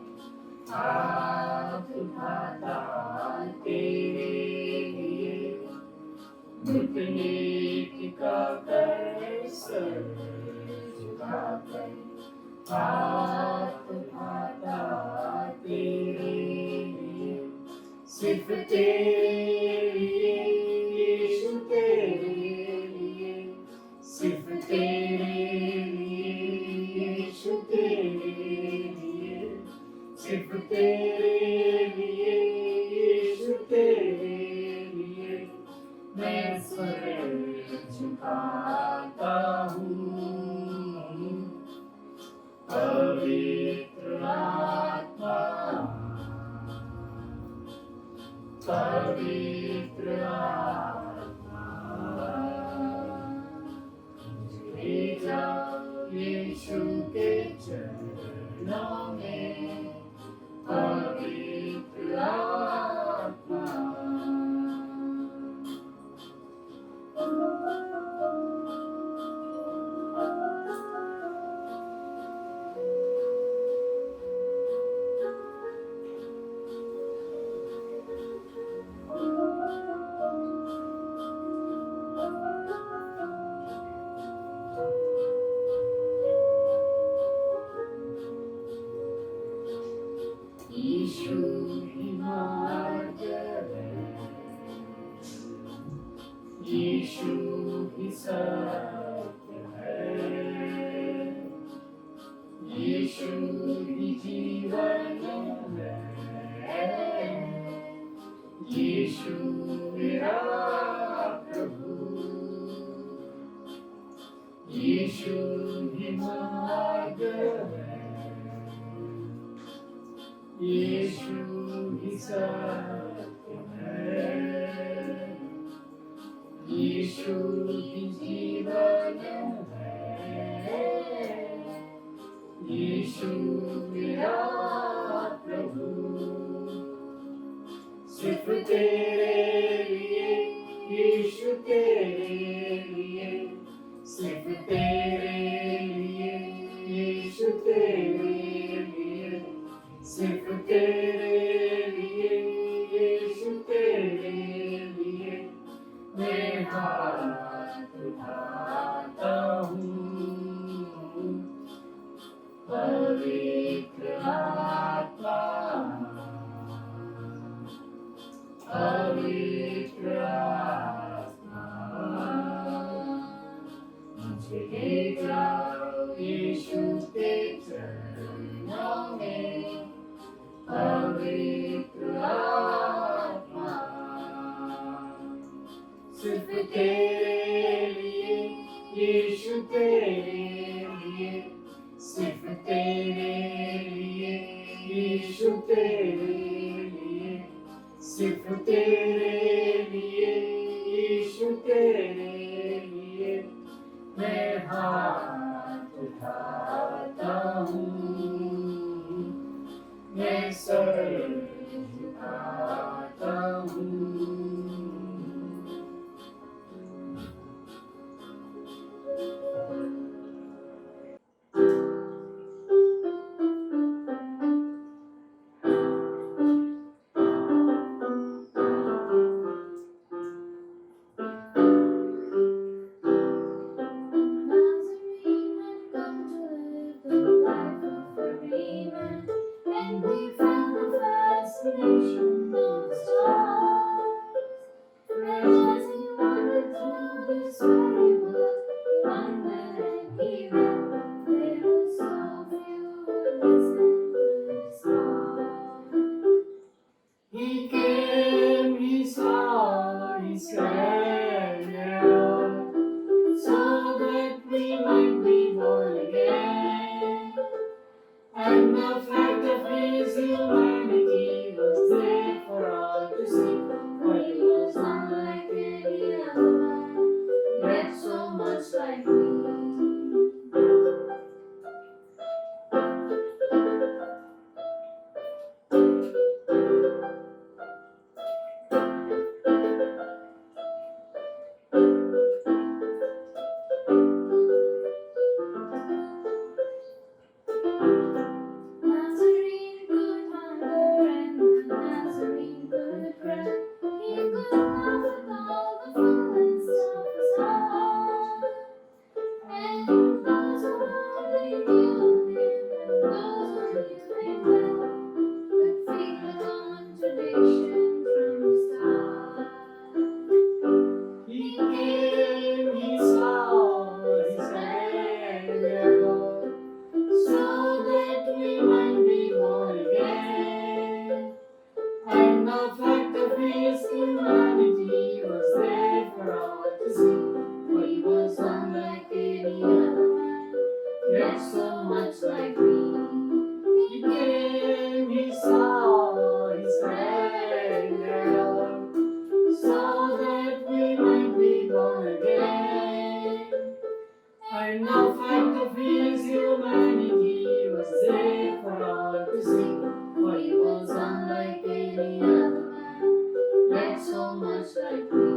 हाथ उठाता तेरे लिए, घुटने टिकाकर सर झुकाकर हाथ उठाता तेरे लिए, सिर्फ तेरे लिए यीशु तेरे लिए, सिर्फ तेरे लिए यीशु तेरे लिए, सिर्फ तेरे लिए यीशु तेरे लिए मैं सर झुकाता हूँ। पवित्र आत्मा, पवित्र आत्मा, ले जाओ यीशु के चरणों में, पवित्र आत्मा। यीशु ही मार्ग है, यीशु ही सत्य है, यीशु ही जीवन है, यीशु मेरा प्रभु, यीशु ही मार्ग है, यीशु ही सत्य है, यीशु ही जीवन है, यीशु मेरा प्रभु, सिर्फ तेरे लिए यीशु तेरे लिए, सिर्फ तेरे लिए यीशु तेरे लिए, सिर्फ तेरे लिए यीशु तेरे लिए मैं हाथ उठाता हूँ। पवित्र आत्मा, पवित्र आत्मा, मुझे ले जाओ यीशु के चरणों में, पवित्र आत्मा। सिर्फ तेरे लिए यीशु तेरे लिए, सिर्फ तेरे लिए यीशु तेरे लिए, सिर्फ तेरे लिए यीशु तेरे लिए मैं हाथ उठाता हूँ, मैं सर झुकाता हूँ। so much like you.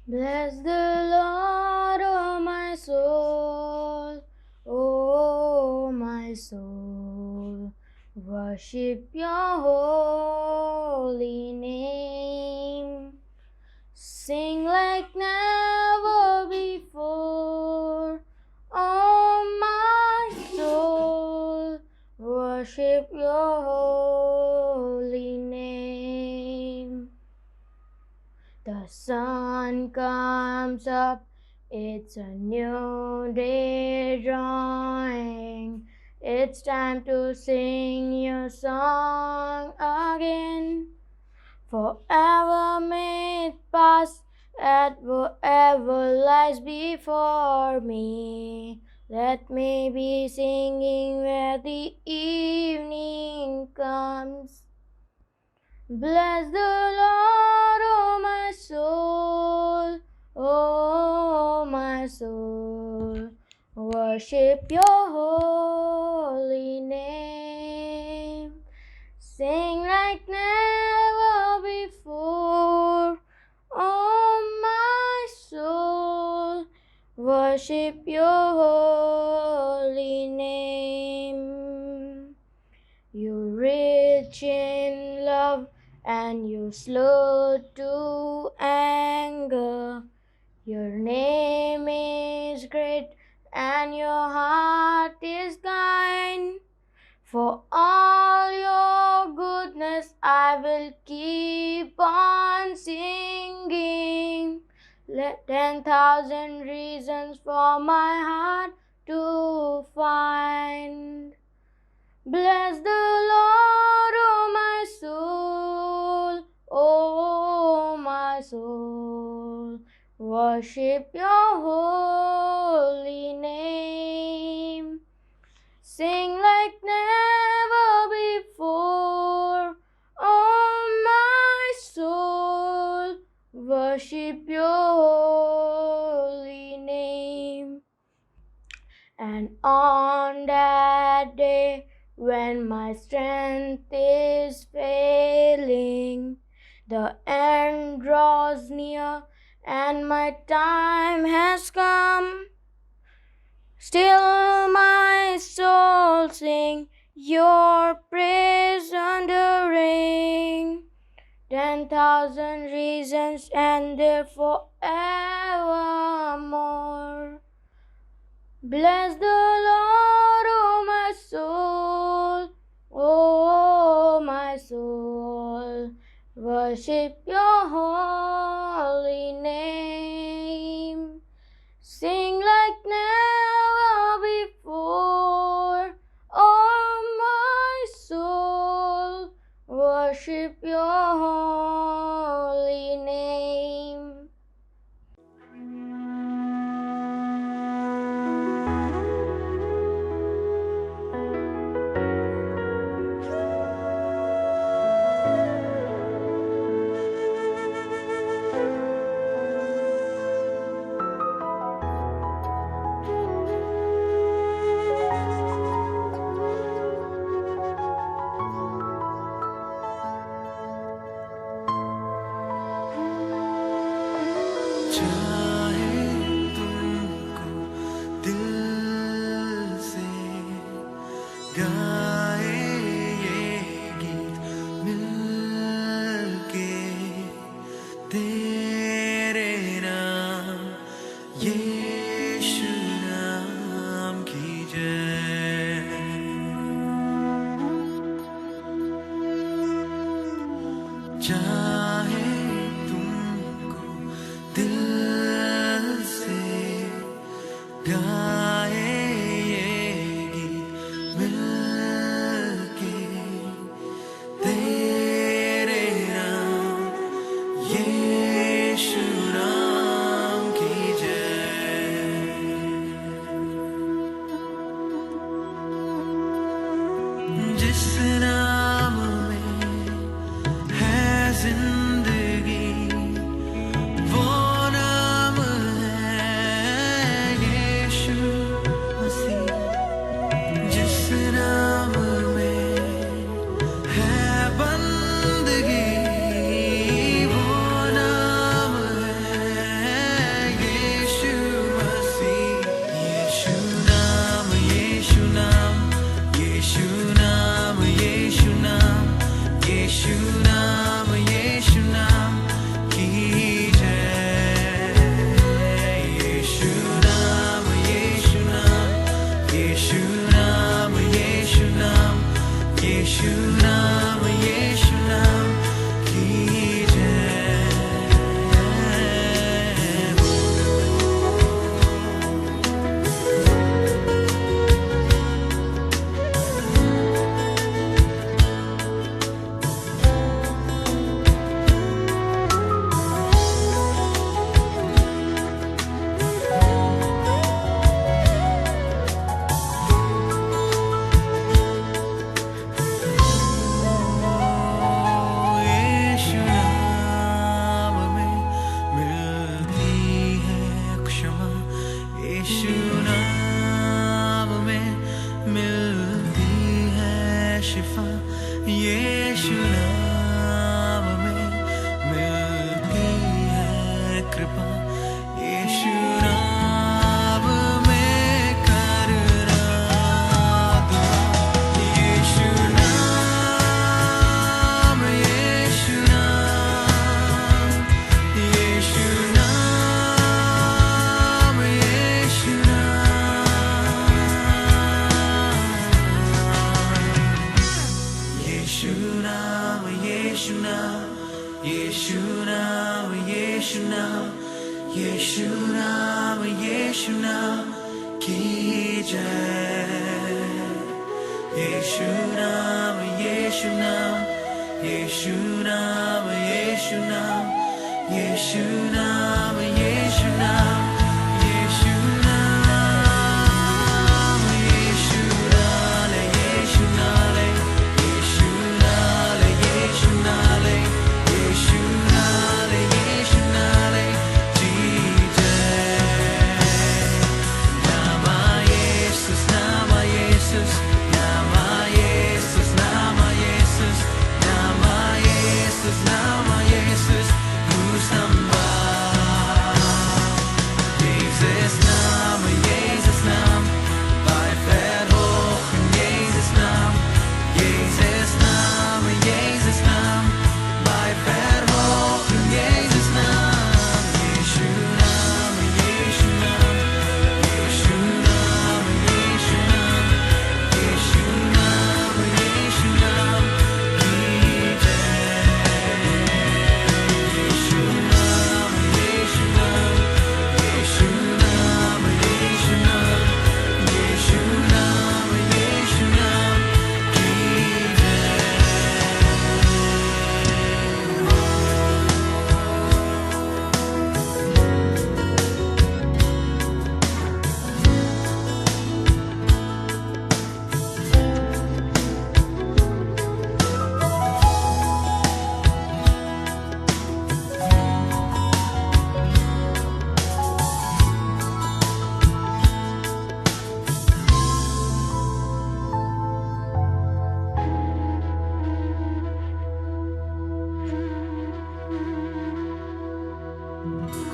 Bless the Lord, oh my soul, oh my soul, worship your holy name. Sing like never before, oh my soul, worship your holy name. The sun comes up, it's a new day drawing. It's time to sing your song again. Forever may it pass, at whatever lies before me. Let me be singing where the evening comes. Bless the Lord, oh my soul, oh my soul, worship your holy name. Sing like never before, oh my soul, worship your holy name. You're rich in love and you're slow to anger. Your name is great and your heart is kind. For all your goodness I will keep on singing. Let 10,000 reasons for my heart to find. Bless the Lord, oh my soul, oh my soul, worship your holy name. Sing like never before, oh my soul, worship your holy name. And on that day, when my strength is failing, the end draws near and my time has come. Still my soul sing your praise enduring. 10,000 reasons and they're forevermore. Bless the Lord, oh my soul, oh my soul, worship your holy name. Sing like never before, oh my soul, worship your holy name. चाहे तुमको दिल से गाए ये गीत मिलके तेरे नाम यीशु नाम की जय। चाहे तुमको दिल से गाए ये गीत मिलके तेरे नाम यीशु नाम की जय। जिस नाम में है जिंदगी यीशु नाम की जय। यीशु नाम यीशु नाम यीशु नाम यीशु नाम यीशु नाम यीशु नाम की जय। यीशु नाम में मिलती है क्षमा। यीशु नाम में मिलती है शिफा। यीशु नाम में मिलती है कृपा। यीशु नाम में करना दुआ। यीशु नाम यीशु नाम यीशु नाम यीशु नाम यीशु नाम यीशु नाम यीशु नाम यीशु नाम यीशु नाम की जय। यीशु नाम यीशु नाम यीशु नाम यीशु नाम यीशु नाम यीशु नाम यीशु नाम यीशु नाले यीशु नाले यीशु नाले यीशु नाले यीशु नाले यीशु नाले जी जय। नामा येसुस नामा येसुस नामा येसुस नामा येसुस नामा येसुस नामा येसुस kusamba। Jesus naam bei verhochen Jesus naam bei verhochen Jesus naam Yeshu naam Yeshu naam Yeshu naam Yeshu naam Yeshu naam Yeshu naam ki jai। Yeshu naam Yeshu naam Yeshu naam Yeshu naam Yeshu naam Yeshu naam ki jai।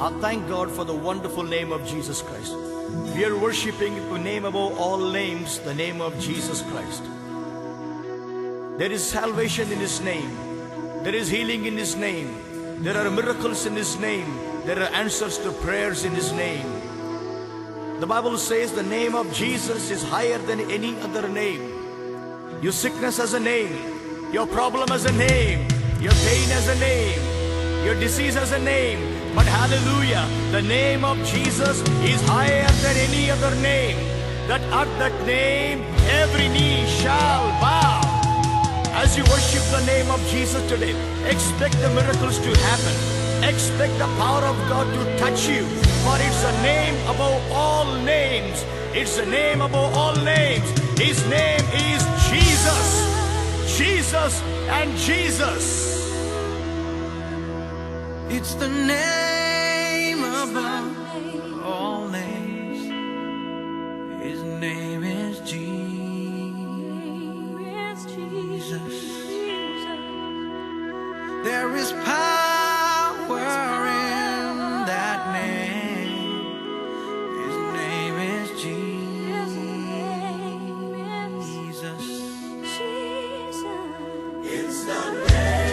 I thank God for the wonderful name of Jesus Christ. We are worshiping the name above all names, the name of Jesus Christ. There is salvation in His name. There is healing in His name. There are miracles in His name. There are answers to prayers in His name. The Bible says the name of Jesus is higher than any other name. Your sickness has a name. Your problem has a name. Your pain has a name. Your disease has a name. But hallelujah, the name of Jesus is higher than any other name. That at that name every knee shall bow. As you worship the name of Jesus today, expect the miracles to happen. Expect the power of God to touch you. For it's a name above all names. It's a name above all names. His name is Jesus. Jesus and Jesus. It's the name above all names. His name is Jesus. There is power in that name. His name is Jesus. It's the name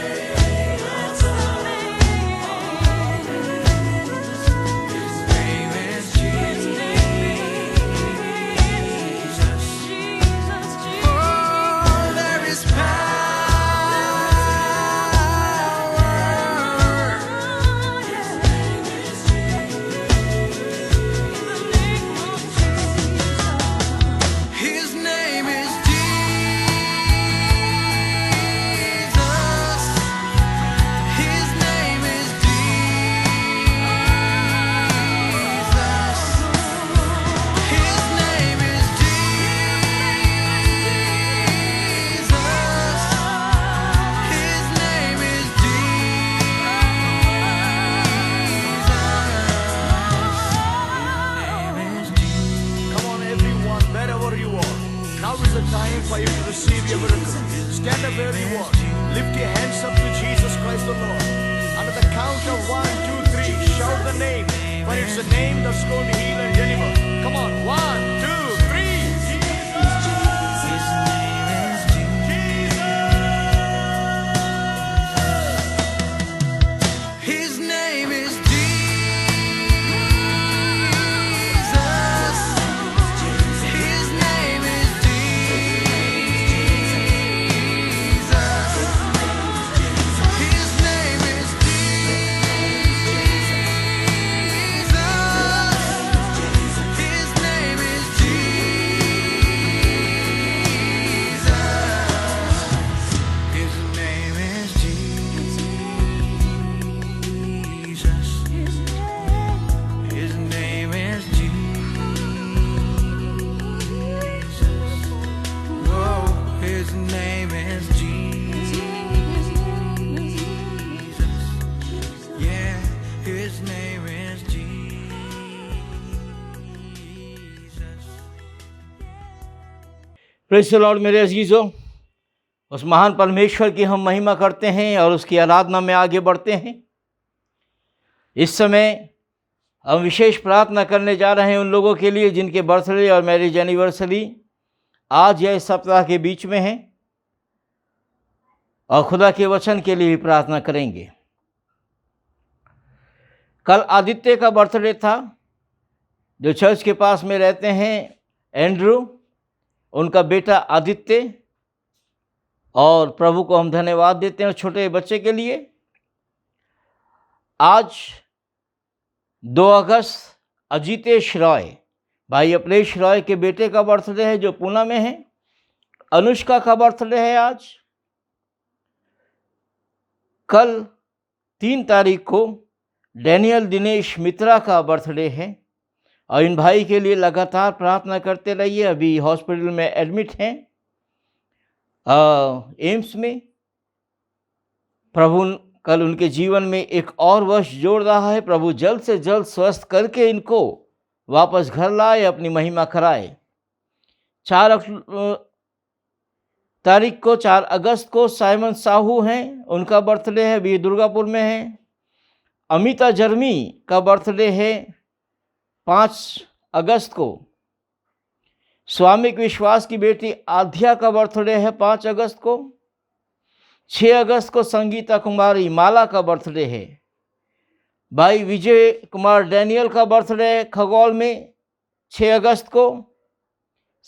It's a name that's going to heal and deliver. Come on, 1, 2, 3. His name is Jesus. His name is Jesus. His name is Jesus. His name is Jesus. His name is praise the Lord मेरे अजीज़ों, उस महान परमेश्वर की हम महिमा करते हैं और उसकी आराधना में आगे बढ़ते हैं। इस समय हम विशेष प्रार्थना करने जा रहे हैं उन लोगों के लिए जिनके बर्थडे और मैरिज एनिवर्सरी आज या इस सप्ताह के बीच में है, और खुदा के वचन के लिए भी प्रार्थना करेंगे। कल आदित्य का बर्थडे था, जो चर्च के पास में रहते हैं, एंड्रू, उनका बेटा आदित्य, और प्रभु को हम धन्यवाद देते हैं छोटे बच्चे के लिए। आज 2 अगस्त अजीतेश रॉय, भाई अपलेश रॉय के बेटे का बर्थडे है जो पूना में है। अनुष्का का बर्थडे है आज। कल 3 तारीख को डैनियल दिनेश मित्रा का बर्थडे है, और इन भाई के लिए लगातार प्रार्थना करते रहिए। अभी हॉस्पिटल में एडमिट हैं एम्स में। प्रभु कल उनके जीवन में एक और वर्ष जोड़ रहा है। प्रभु जल्द से जल्द स्वस्थ करके इनको वापस घर लाए, अपनी महिमा कराए। 4 अगस्त को साइमन साहू हैं, उनका बर्थडे है, अभी दुर्गापुर में है। अमिता जर्मी का बर्थडे है 5 अगस्त को। स्वामिक विश्वास की बेटी आध्या का बर्थडे है 5 अगस्त को। 6 अगस्त को संगीता कुमारी माला का बर्थडे है। भाई विजय कुमार डैनियल का बर्थडे है खगौल में 6 अगस्त को।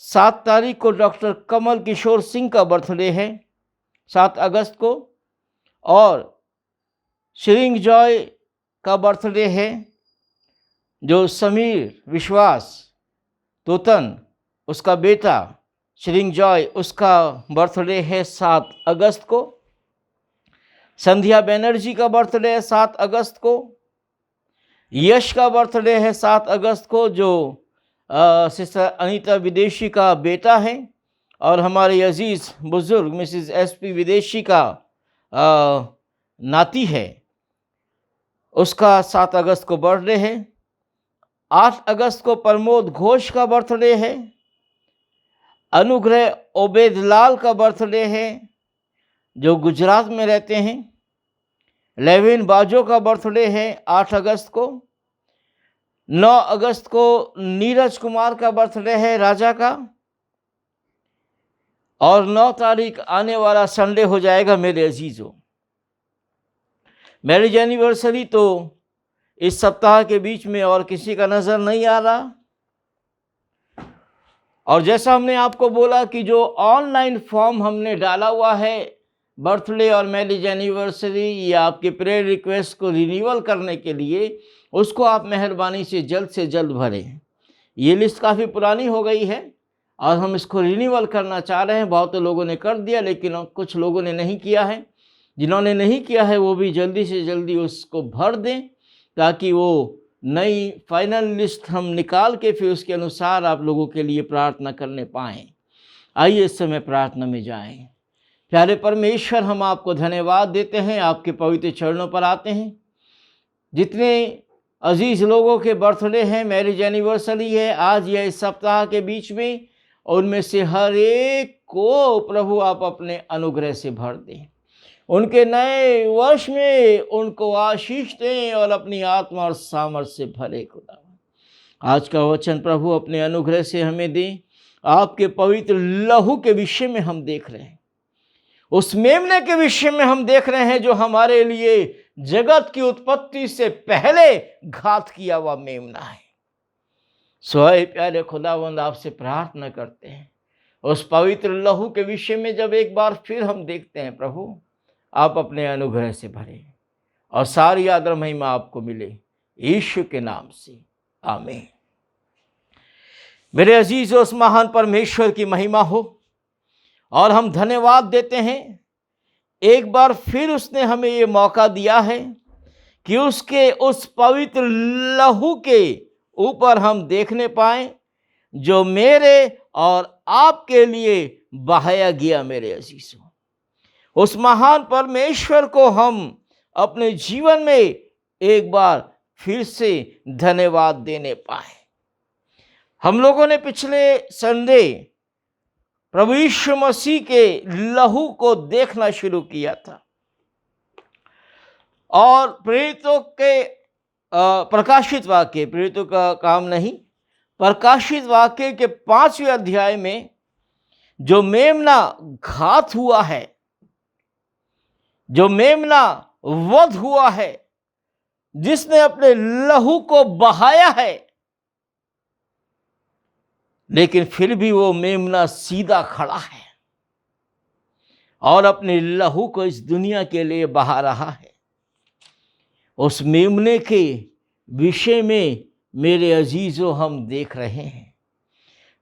7 तारीख को डॉक्टर कमल किशोर सिंह का बर्थडे है 7 अगस्त को। और श्रिंग जॉय का बर्थडे है, जो समीर विश्वास तोतन, उसका बेटा श्रिंग जॉय, उसका बर्थडे है 7 अगस्त को। संध्या बनर्जी का बर्थडे है 7 अगस्त को। यश का बर्थडे है 7 अगस्त को, जो सिस्टर अनीता विदेशी का बेटा है, और हमारे अजीज़ बुजुर्ग मिसिस SP विदेशी का नाती है, उसका 7 अगस्त को बर्थडे है। 8 अगस्त को प्रमोद घोष का बर्थडे है। अनुग्रह ओबेदलाल का बर्थडे है, जो गुजरात में रहते हैं। लेविन बाजो का बर्थडे है 8 अगस्त को। 9 अगस्त को नीरज कुमार का बर्थडे है राजा का। और 9 तारीख आने वाला संडे हो जाएगा मेरे अजीज़ों। मैरिज एनिवर्सरी तो इस सप्ताह के बीच में और किसी का नज़र नहीं आ रहा। और जैसा हमने आपको बोला कि जो ऑनलाइन फॉर्म हमने डाला हुआ है बर्थडे और मैरिज एनिवर्सरी या आपके प्रेयर रिक्वेस्ट को रिन्यूअल करने के लिए, उसको आप मेहरबानी से जल्द भरें। ये लिस्ट काफ़ी पुरानी हो गई है और हम इसको रिन्यूअल करना चाह रहे हैं। बहुत लोगों ने कर दिया, लेकिन कुछ लोगों ने नहीं किया है। जिन्होंने नहीं किया है वो भी जल्दी से जल्दी उसको भर दें, ताकि वो नई फाइनल लिस्ट हम निकाल के फिर उसके अनुसार आप लोगों के लिए प्रार्थना करने पाएँ। आइए इस समय प्रार्थना में जाएं। प्यारे परमेश्वर, हम आपको धन्यवाद देते हैं, आपके पवित्र चरणों पर आते हैं। जितने अजीज़ लोगों के बर्थडे हैं, मैरिज एनिवर्सरी है आज या इस सप्ताह के बीच में, उनमें से हर एक को प्रभु आप अपने अनुग्रह से भर दें। उनके नए वर्ष में उनको आशीष दें और अपनी आत्मा और सामर्थ्य से भरे खुदा। आज का वचन प्रभु अपने अनुग्रह से हमें दें। आपके पवित्र लहू के विषय में हम देख रहे हैं, उस मेमने के विषय में हम देख रहे हैं जो हमारे लिए जगत की उत्पत्ति से पहले घात किया हुआ मेमना है। सोए प्यारे खुदावंद, आपसे प्रार्थना करते हैं उस पवित्र लहू के विषय में जब एक बार फिर हम देखते हैं प्रभु, आप अपने अनुग्रह से भरे और सारी आदर महिमा आपको मिले, यीशु के नाम से आमीन। मेरे अजीज, उस महान परमेश्वर की महिमा हो और हम धन्यवाद देते हैं, एक बार फिर उसने हमें ये मौका दिया है कि उसके उस पवित्र लहू के ऊपर हम देखने पाएं जो मेरे और आपके लिए बहाया गया। मेरे अजीजों, उस महान परमेश्वर को हम अपने जीवन में एक बार फिर से धन्यवाद देने पाए। हम लोगों ने पिछले संडे प्रभु यीशु मसीह के लहू को देखना शुरू किया था और प्रेरितों के प्रकाशित वाक्य, प्रेरितों का काम नहीं, प्रकाशित वाक्य के 5वें अध्याय में जो मेमना घात हुआ है, जो मेमना वध हुआ है, जिसने अपने लहू को बहाया है, लेकिन फिर भी वो मेमना सीधा खड़ा है और अपने लहू को इस दुनिया के लिए बहा रहा है। उस मेमने के विषय में मेरे अजीजों हम देख रहे हैं,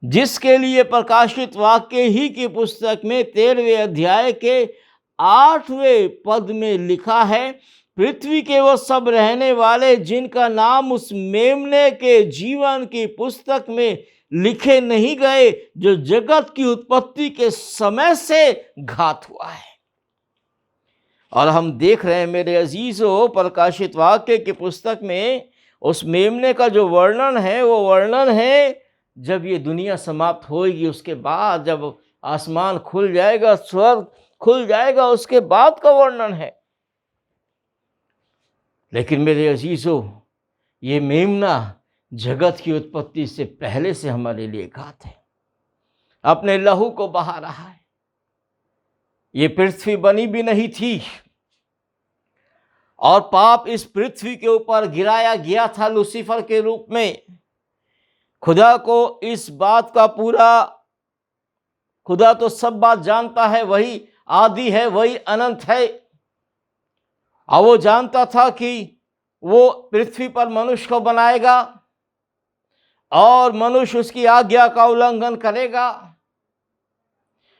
जिसके लिए प्रकाशित वाक्य ही की पुस्तक में 13वें अध्याय के 8वें पद में लिखा है, पृथ्वी के वो सब रहने वाले जिनका नाम उस मेमने के जीवन की पुस्तक में लिखे नहीं गए, जो जगत की उत्पत्ति के समय से घात हुआ है। और हम देख रहे हैं मेरे अजीजों, प्रकाशित वाक्य की पुस्तक में उस मेमने का जो वर्णन है, वो वर्णन है जब ये दुनिया समाप्त होगी, उसके बाद जब आसमान खुल जाएगा, स्वर्ग खुल जाएगा, उसके बाद का वर्णन है। लेकिन मेरे अजीजों, ये मेमना जगत की उत्पत्ति से पहले से हमारे लिए घात है, अपने लहू को बहा रहा है। ये पृथ्वी बनी भी नहीं थी और पाप इस पृथ्वी के ऊपर गिराया गया था लूसीफर के रूप में। खुदा को इस बात का पूरा, खुदा तो सब बात जानता है, वही आदि है, वही अनंत है, और वो जानता था कि वो पृथ्वी पर मनुष्य को बनाएगा और मनुष्य उसकी आज्ञा का उल्लंघन करेगा।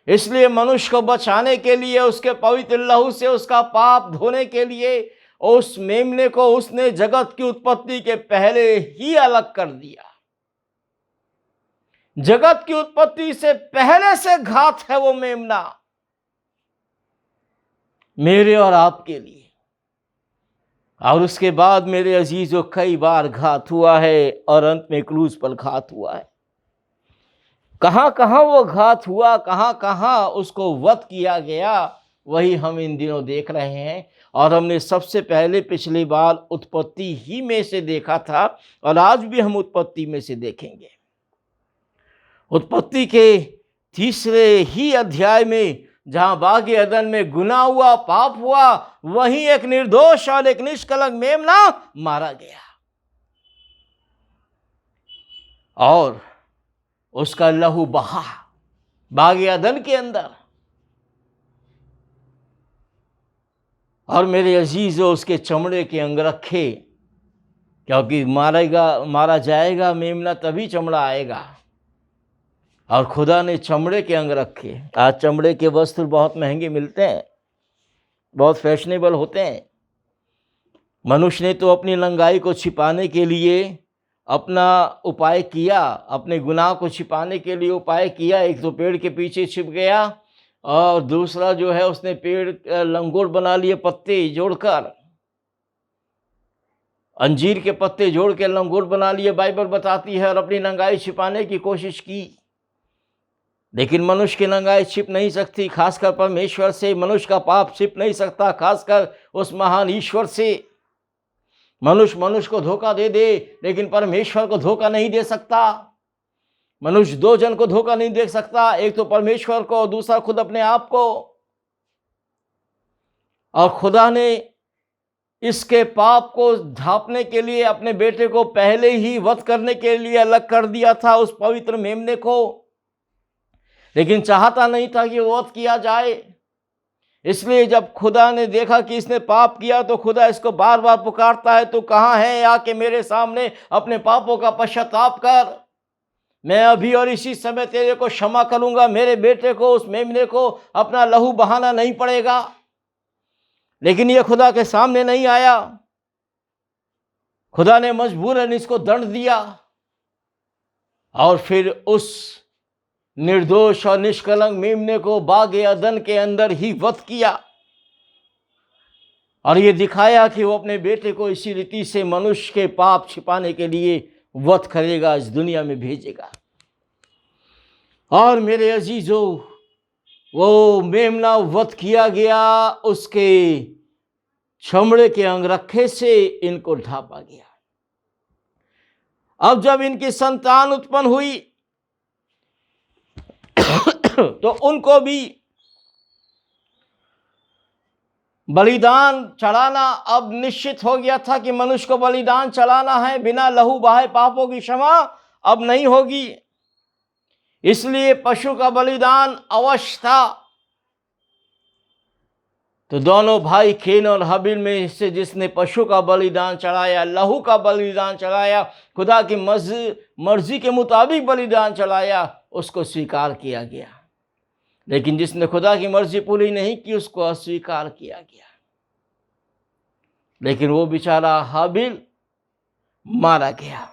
इसलिए मनुष्य को बचाने के लिए, उसके पवित्र लहू से उसका पाप धोने के लिए उस मेमने को उसने जगत की उत्पत्ति के पहले ही अलग कर दिया। जगत की उत्पत्ति से पहले से घात है वो मेमना मेरे और आपके लिए। और उसके बाद मेरे अजीजों, कई बार घात हुआ है और अंत में क्रूस पर घात हुआ है। कहाँ कहाँ वो घात हुआ, कहाँ कहाँ उसको वध किया गया, वही हम इन दिनों देख रहे हैं। और हमने सबसे पहले पिछली बार उत्पत्ति ही में से देखा था और आज भी हम उत्पत्ति में से देखेंगे। उत्पत्ति के 3 ही अध्याय में जहां बाग अदन में गुनाह हुआ, पाप हुआ, वहीं एक निर्दोष और एक निष्कलंक मेमना मारा गया और उसका लहू बहा बाग अदन के अंदर। और मेरे अजीजों, उसके चमड़े के अंग रखे, क्योंकि मारा जाएगा मेमना तभी चमड़ा आएगा। और खुदा ने चमड़े के अंग रखे। आज चमड़े के वस्त्र बहुत महंगे मिलते हैं, बहुत फैशनेबल होते हैं। मनुष्य ने तो अपनी नंगाई को छिपाने के लिए अपना उपाय किया, अपने गुनाह को छिपाने के लिए उपाय किया। एक तो पेड़ के पीछे छिप गया और दूसरा जो है उसने पेड़ लंगोट बना लिए, पत्ते जोड़कर, अंजीर के पत्ते जोड़ के लंगोट बना लिए, बाइबल बताती है, और अपनी नंगाई छिपाने की कोशिश की। लेकिन मनुष्य की नंगाई छिप नहीं सकती, खासकर परमेश्वर से। मनुष्य का पाप छिप नहीं सकता, खासकर उस महान ईश्वर से। मनुष्य को धोखा दे दे, लेकिन परमेश्वर को धोखा नहीं दे सकता। मनुष्य दो जन को धोखा नहीं दे सकता, एक तो परमेश्वर को, दूसरा खुद अपने आप को। और खुदा ने इसके पाप को ढांपने के लिए अपने बेटे को पहले ही वध करने के लिए अलग कर दिया था, उस पवित्र मेमने को। लेकिन चाहता नहीं था कि वध किया जाए। इसलिए जब खुदा ने देखा कि इसने पाप किया, तो खुदा इसको बार बार पुकारता है, तू कहाँ है? आके मेरे सामने अपने पापों का पश्चाताप कर, मैं अभी और इसी समय तेरे को क्षमा करूंगा। मेरे बेटे को, उस मेमने को अपना लहू बहाना नहीं पड़ेगा। लेकिन यह खुदा के सामने नहीं आया। खुदा ने मजबूरन इसको दंड दिया और फिर उस निर्दोष और निष्कलंक मेमने को बागे अदन के अंदर ही वध किया। और ये दिखाया कि वो अपने बेटे को इसी रीति से मनुष्य के पाप छिपाने के लिए वध करेगा, इस दुनिया में भेजेगा। और मेरे अजीजों, वो मेमना वध किया गया, उसके चमड़े के अंगरखे से इनको ढांपा गया। अब जब इनकी संतान उत्पन्न हुई तो उनको भी बलिदान चढ़ाना अब निश्चित हो गया था कि मनुष्य को बलिदान चढ़ाना है। बिना लहू बहाए पापों की क्षमा अब नहीं होगी। इसलिए पशु का बलिदान अवश्य था। तो दोनों भाई कैन और हाबिल में से जिसने पशु का बलिदान चढ़ाया, लहू का बलिदान चढ़ाया, खुदा की मर्जी के मुताबिक बलिदान चढ़ाया, उसको स्वीकार किया गया। लेकिन जिसने खुदा की मर्जी पूरी नहीं की, उसको अस्वीकार किया गया। लेकिन वो बेचारा हाबिल मारा गया,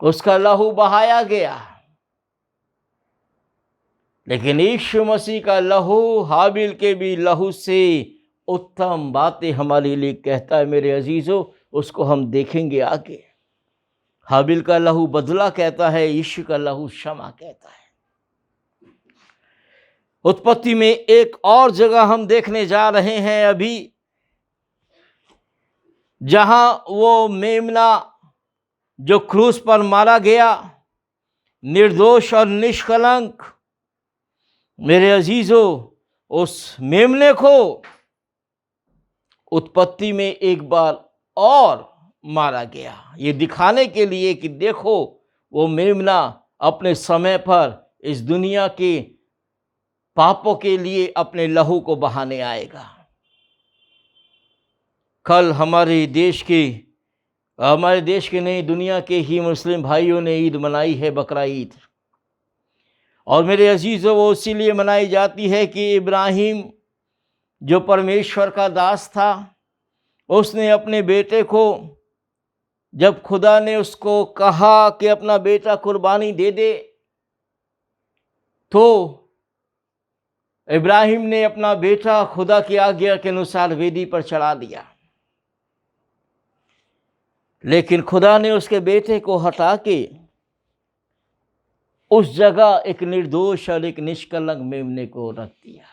उसका लहू बहाया गया। लेकिन यीशु मसीह का लहू हाबिल के भी लहू से उत्तम बातें हमारे लिए कहता है। मेरे अजीजों, उसको हम देखेंगे आगे। हाबिल का लहू बदला कहता है, यीशु का लहू क्षमा कहता है। उत्पत्ति में एक और जगह हम देखने जा रहे हैं अभी, जहां वो मेमना जो क्रूस पर मारा गया, निर्दोष और निष्कलंक, मेरे अजीजों, उस मेमने को उत्पत्ति में एक बार और मारा गया, ये दिखाने के लिए कि देखो, वो मेमना अपने समय पर इस दुनिया के पापों के लिए अपने लहू को बहाने आएगा। कल हमारे देश के नहीं, दुनिया के ही मुस्लिम भाइयों ने ईद मनाई है, बकरा ईद। और मेरे अजीजों, वो इसीलिए मनाई जाती है कि इब्राहिम जो परमेश्वर का दास था, उसने अपने बेटे को, जब खुदा ने उसको कहा कि अपना बेटा कुर्बानी दे दे, तो इब्राहिम ने अपना बेटा खुदा की आज्ञा के अनुसार वेदी पर चढ़ा दिया। लेकिन खुदा ने उसके बेटे को हटा के उस जगह एक निर्दोष और एक निष्कलंक मेमने को रख दिया।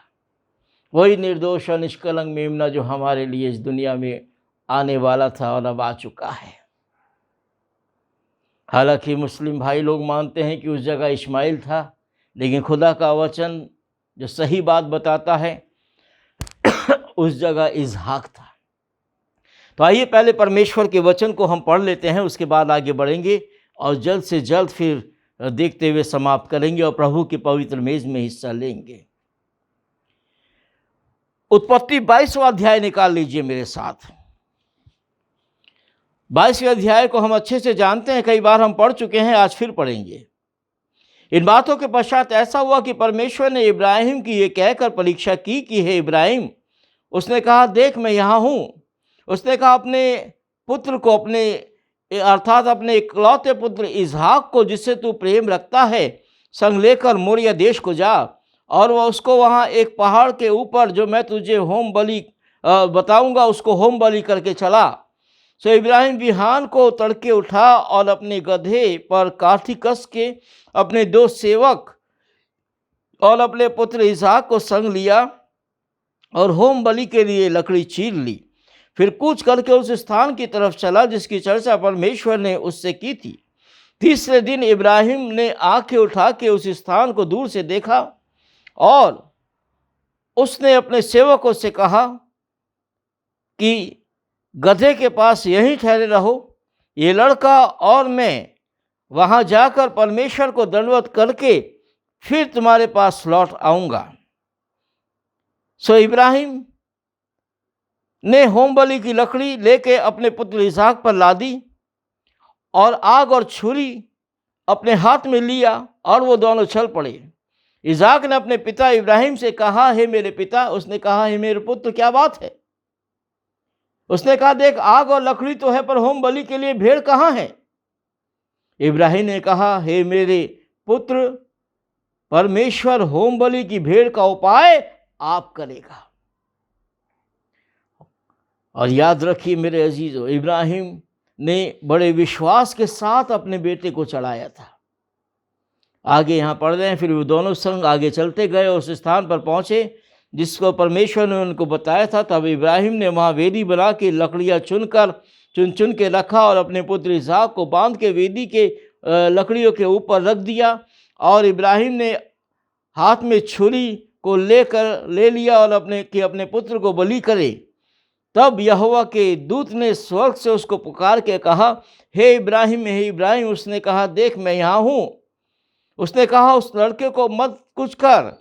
वही निर्दोष और निष्कलंक मेमना जो हमारे लिए इस दुनिया में आने वाला था और अब आ चुका है। हालांकि मुस्लिम भाई लोग मानते हैं कि उस जगह इस्माइल था, लेकिन खुदा का वचन जो सही बात बताता है उस जगह इजहाक था। तो आइए पहले परमेश्वर के वचन को हम पढ़ लेते हैं, उसके बाद आगे बढ़ेंगे और जल्द से जल्द फिर देखते हुए समाप्त करेंगे और प्रभु की पवित्र मेज में हिस्सा लेंगे। उत्पत्ति 22वां अध्याय निकाल लीजिए मेरे साथ। 22वें अध्याय को हम अच्छे से जानते हैं, कई बार हम पढ़ चुके हैं, आज फिर पढ़ेंगे। इन बातों के पश्चात ऐसा हुआ कि परमेश्वर ने इब्राहिम की ये कहकर परीक्षा की कि हे इब्राहिम। उसने कहा, देख मैं यहाँ हूँ। उसने कहा, अपने पुत्र को, अर्थात अपने इकलौते पुत्र इसहाक को, जिससे तू प्रेम रखता है, संग लेकर मोरिया देश को जा, और वह उसको वहाँ एक पहाड़ के ऊपर, जो मैं तुझे होम बलि बताऊँगा, उसको होम बलि करके चला। सो इब्राहिम बिहान को तड़के उठा और अपने गधे पर काठी कस के अपने दो सेवक और अपने पुत्र इसहाक को संग लिया और होम बलि के लिए लकड़ी चीर ली। फिर कूच करके उस स्थान की तरफ चला जिसकी चर्चा परमेश्वर ने उससे की थी। तीसरे दिन इब्राहिम ने आंखें उठा के उस स्थान को दूर से देखा और उसने अपने सेवकों से कहा कि गधे के पास यहीं ठहरे रहो, ये लड़का और मैं वहां जाकर परमेश्वर को दंडवत करके फिर तुम्हारे पास लौट आऊंगा। सो इब्राहिम ने होम बलि की लकड़ी लेके अपने पुत्र इसहाक पर लादी और आग और छुरी अपने हाथ में लिया और वो दोनों चल पड़े। इसहाक ने अपने पिता इब्राहिम से कहा, हे मेरे पिता। उसने कहा, हे मेरे पुत्र, क्या बात है? उसने कहा, देख, आग और लकड़ी तो है, पर होम बलि के लिए भेड़ कहाँ है? इब्राहिम ने कहा, हे मेरे पुत्र, परमेश्वर होम बलि की भेड़ का उपाय आप करेगा। और याद रखिए मेरे अजीजों, इब्राहिम ने बड़े विश्वास के साथ अपने बेटे को चढ़ाया था। आगे यहाँ पढ़ रहे हैं, फिर वो दोनों संग आगे चलते गए, उस स्थान पर पहुँचे जिसको परमेश्वर ने उनको बताया था। तब इब्राहिम ने वहाँ वेदी बना के लकड़ियाँ चुन के रखा और अपने पुत्र इसहाक को बांध के वेदी के लकड़ियों के ऊपर रख दिया। और इब्राहिम ने हाथ में छुरी को ले लिया और अपने पुत्र को बलि करे। तब यहोवा के दूत ने स्वर्ग से उसको पुकार के कहा, हे इब्राहिम, हे इब्राहिम। उसने कहा, देख, मैं यहाँ हूँ। उसने कहा, उस लड़के को मत कुछ कर,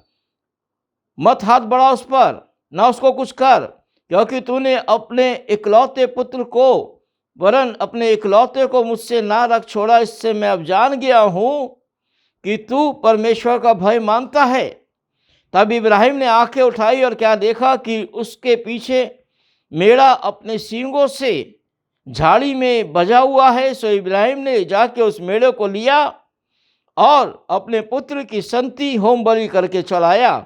मत हाथ बढ़ा उस पर, ना उसको कुछ कर, क्योंकि तूने अपने इकलौते पुत्र को वरन अपने इकलौते को मुझसे ना रख छोड़ा। इससे मैं अब जान गया हूँ कि तू परमेश्वर का भय मानता है। तब इब्राहिम ने आंखें उठाई और क्या देखा कि उसके पीछे मेढ़ा अपने सींगों से झाड़ी में बजा हुआ है। सो इब्राहिम ने जाके उस मेढ़े को लिया और अपने पुत्र की संति होम बलि करके चढ़ाया।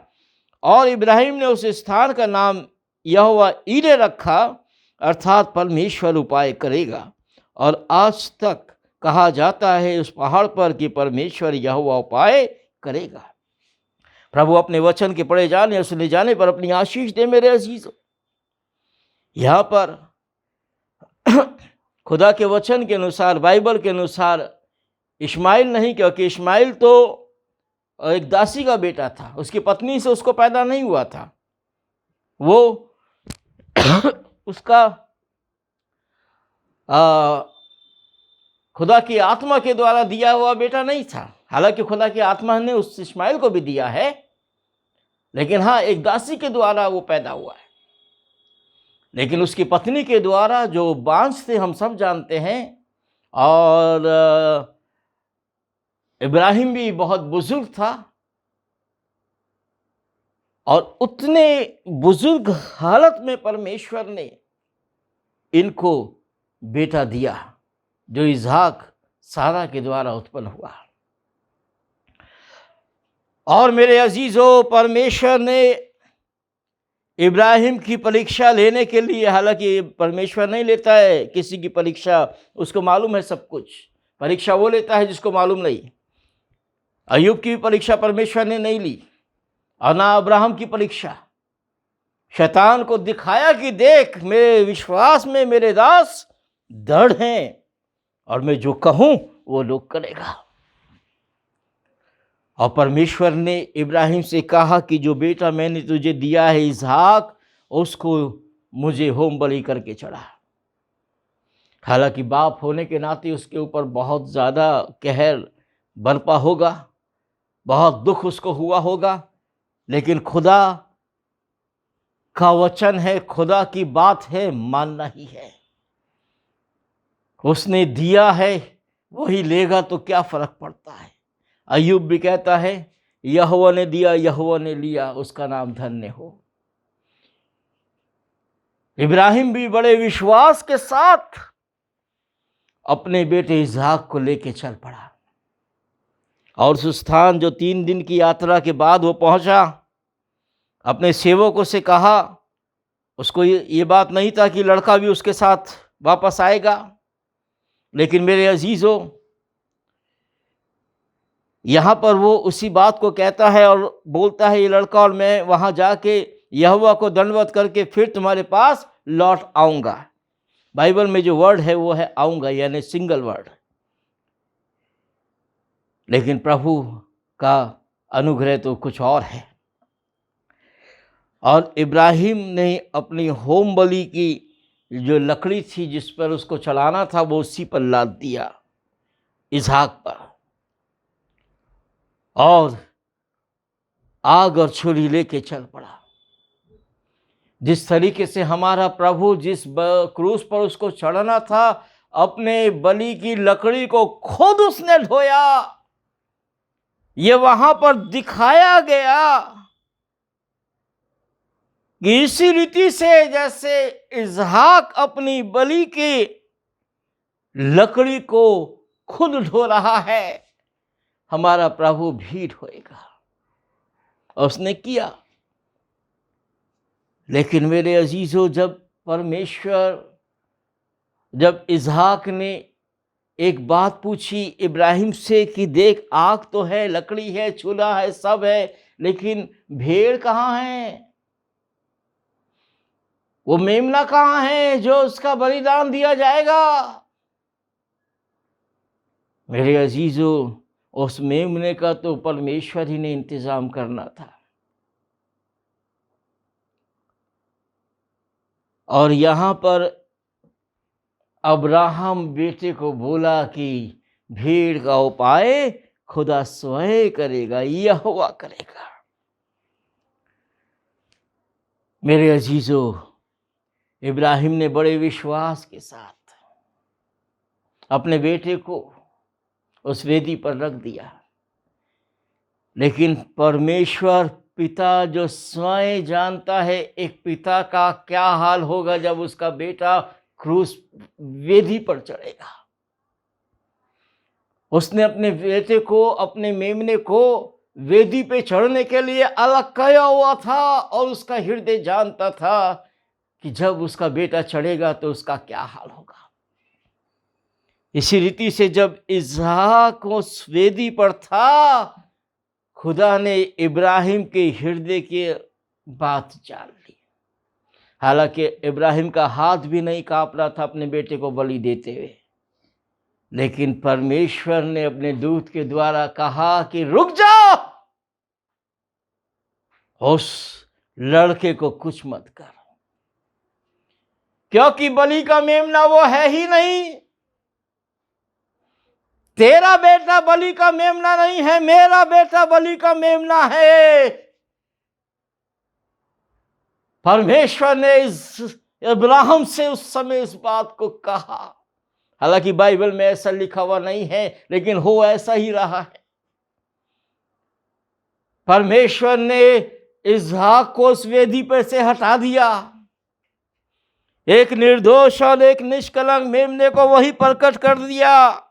और इब्राहिम ने उस स्थान का नाम यहोवा ईरे रखा, अर्थात परमेश्वर उपाय करेगा। और आज तक कहा जाता है उस पहाड़ पर कि परमेश्वर यहोवा उपाय करेगा। प्रभु अपने वचन के पढ़े जाने और सुने जाने पर अपनी आशीष दे मेरे अजीजों। यहाँ पर खुदा के वचन के अनुसार, बाइबल के अनुसार इश्माइल नहीं, क्योंकि इश्माइल तो एक दासी का बेटा था, उसकी पत्नी से उसको पैदा नहीं हुआ था। वो उसका खुदा की आत्मा के द्वारा दिया हुआ बेटा नहीं था। हालांकि खुदा की आत्मा ने उस इश्माइल को भी दिया है, लेकिन हाँ, एक दासी के द्वारा वो पैदा हुआ है। लेकिन उसकी पत्नी के द्वारा जो बांझ थे हम सब जानते हैं। और इब्राहिम भी बहुत बुजुर्ग था और उतने बुजुर्ग हालत में परमेश्वर ने इनको बेटा दिया जो इसहाक सारा के द्वारा उत्पन्न हुआ। और मेरे अजीजों, परमेश्वर ने इब्राहिम की परीक्षा लेने के लिए, हालांकि परमेश्वर नहीं लेता है किसी की परीक्षा, उसको मालूम है सब कुछ। परीक्षा वो लेता है जिसको मालूम नहीं। अय्यूब की परीक्षा परमेश्वर ने नहीं ली, और ना अब्राहम की परीक्षा। शैतान को दिखाया कि देख, मेरे विश्वास में मेरे दास दृढ़ हैं और मैं जो कहूं वो लोग करेगा। और परमेश्वर ने इब्राहिम से कहा कि जो बेटा मैंने तुझे दिया है इसहाक, उसको मुझे होम बलि करके चढ़ा। हालांकि बाप होने के नाते उसके ऊपर बहुत ज़्यादा कहर बरपा होगा, बहुत दुख उसको हुआ होगा, लेकिन खुदा का वचन है, खुदा की बात है, मानना ही है। उसने दिया है वही लेगा, तो क्या फर्क पड़ता है। अय्यूब भी कहता है, यहोवा ने दिया, यहोवा ने लिया, उसका नाम धन्य हो। इब्राहिम भी बड़े विश्वास के साथ अपने बेटे इसहाक को लेके चल पड़ा। और उस स्थान जो 3 दिन की यात्रा के बाद वो पहुंचा, अपने सेवकों से कहा, उसको ये बात नहीं था कि लड़का भी उसके साथ वापस आएगा। लेकिन मेरे अजीजों, यहाँ पर वो उसी बात को कहता है और बोलता है, ये लड़का और मैं वहाँ जाके यहोवा को दंडवत करके फिर तुम्हारे पास लौट आऊँगा। बाइबल में जो वर्ड है वो है आऊँगा, यानी सिंगल वर्ड। लेकिन प्रभु का अनुग्रह तो कुछ और है। और इब्राहिम ने अपनी होम बलि की जो लकड़ी थी जिस पर उसको चलाना था वो उसी पर लाद दिया, इसहाक पर, और आग और छुरी लेके चल पड़ा। जिस तरीके से हमारा प्रभु जिस क्रूस पर उसको चढ़ना था, अपने बलि की लकड़ी को खुद उसने ढोया। ये वहां पर दिखाया गया कि इसी रीति से जैसे इसहाक अपनी बलि की लकड़ी को खुद ढो रहा है, हमारा प्रभु भी ढोएगा। और उसने किया। लेकिन मेरे अजीजों, जब इसहाक ने एक बात पूछी इब्राहिम से कि देख, आग तो है, लकड़ी है, चूल्हा है, सब है, लेकिन भेड़ कहाँ है? वो मेमना कहाँ है जो उसका बलिदान दिया जाएगा? मेरे अजीजों, उस मेमने का तो परमेश्वर ही ने इंतजाम करना था। और यहाँ पर अब्राहम बेटे को बोला कि भीड़ का उपाय खुदा स्वयं करेगा, यहोवा करेगा। मेरे अजीजों, इब्राहिम ने बड़े विश्वास के साथ अपने बेटे को उस वेदी पर रख दिया। लेकिन परमेश्वर पिता जो स्वयं जानता है एक पिता का क्या हाल होगा जब उसका बेटा क्रूस वेदी पर चढ़ेगा, उसने अपने बेटे को, अपने मेमने को वेदी पे चढ़ने के लिए अलग किया हुआ था। और उसका हृदय जानता था कि जब उसका बेटा चढ़ेगा तो उसका क्या हाल होगा। इसी रीति से जब इसहाक उस वेदी पर था, खुदा ने इब्राहिम के हृदय की बात जान ली। हालांकि इब्राहिम का हाथ भी नहीं कांप रहा था अपने बेटे को बलि देते हुए, लेकिन परमेश्वर ने अपने दूत के द्वारा कहा कि रुक जाओ, उस लड़के को कुछ मत कर, क्योंकि बलि का मेमना वो है ही नहीं। तेरा बेटा बलि का मेमना नहीं है, मेरा बेटा बलि का मेमना है। परमेश्वर ने इब्राहिम से उस समय इस बात को कहा। हालांकि बाइबल में ऐसा लिखा हुआ नहीं है, लेकिन हो ऐसा ही रहा है। परमेश्वर ने इसहाक को उस वेदी पर से हटा दिया। एक निर्दोष और एक निष्कलंक मेमने को वही प्रकट कर दिया।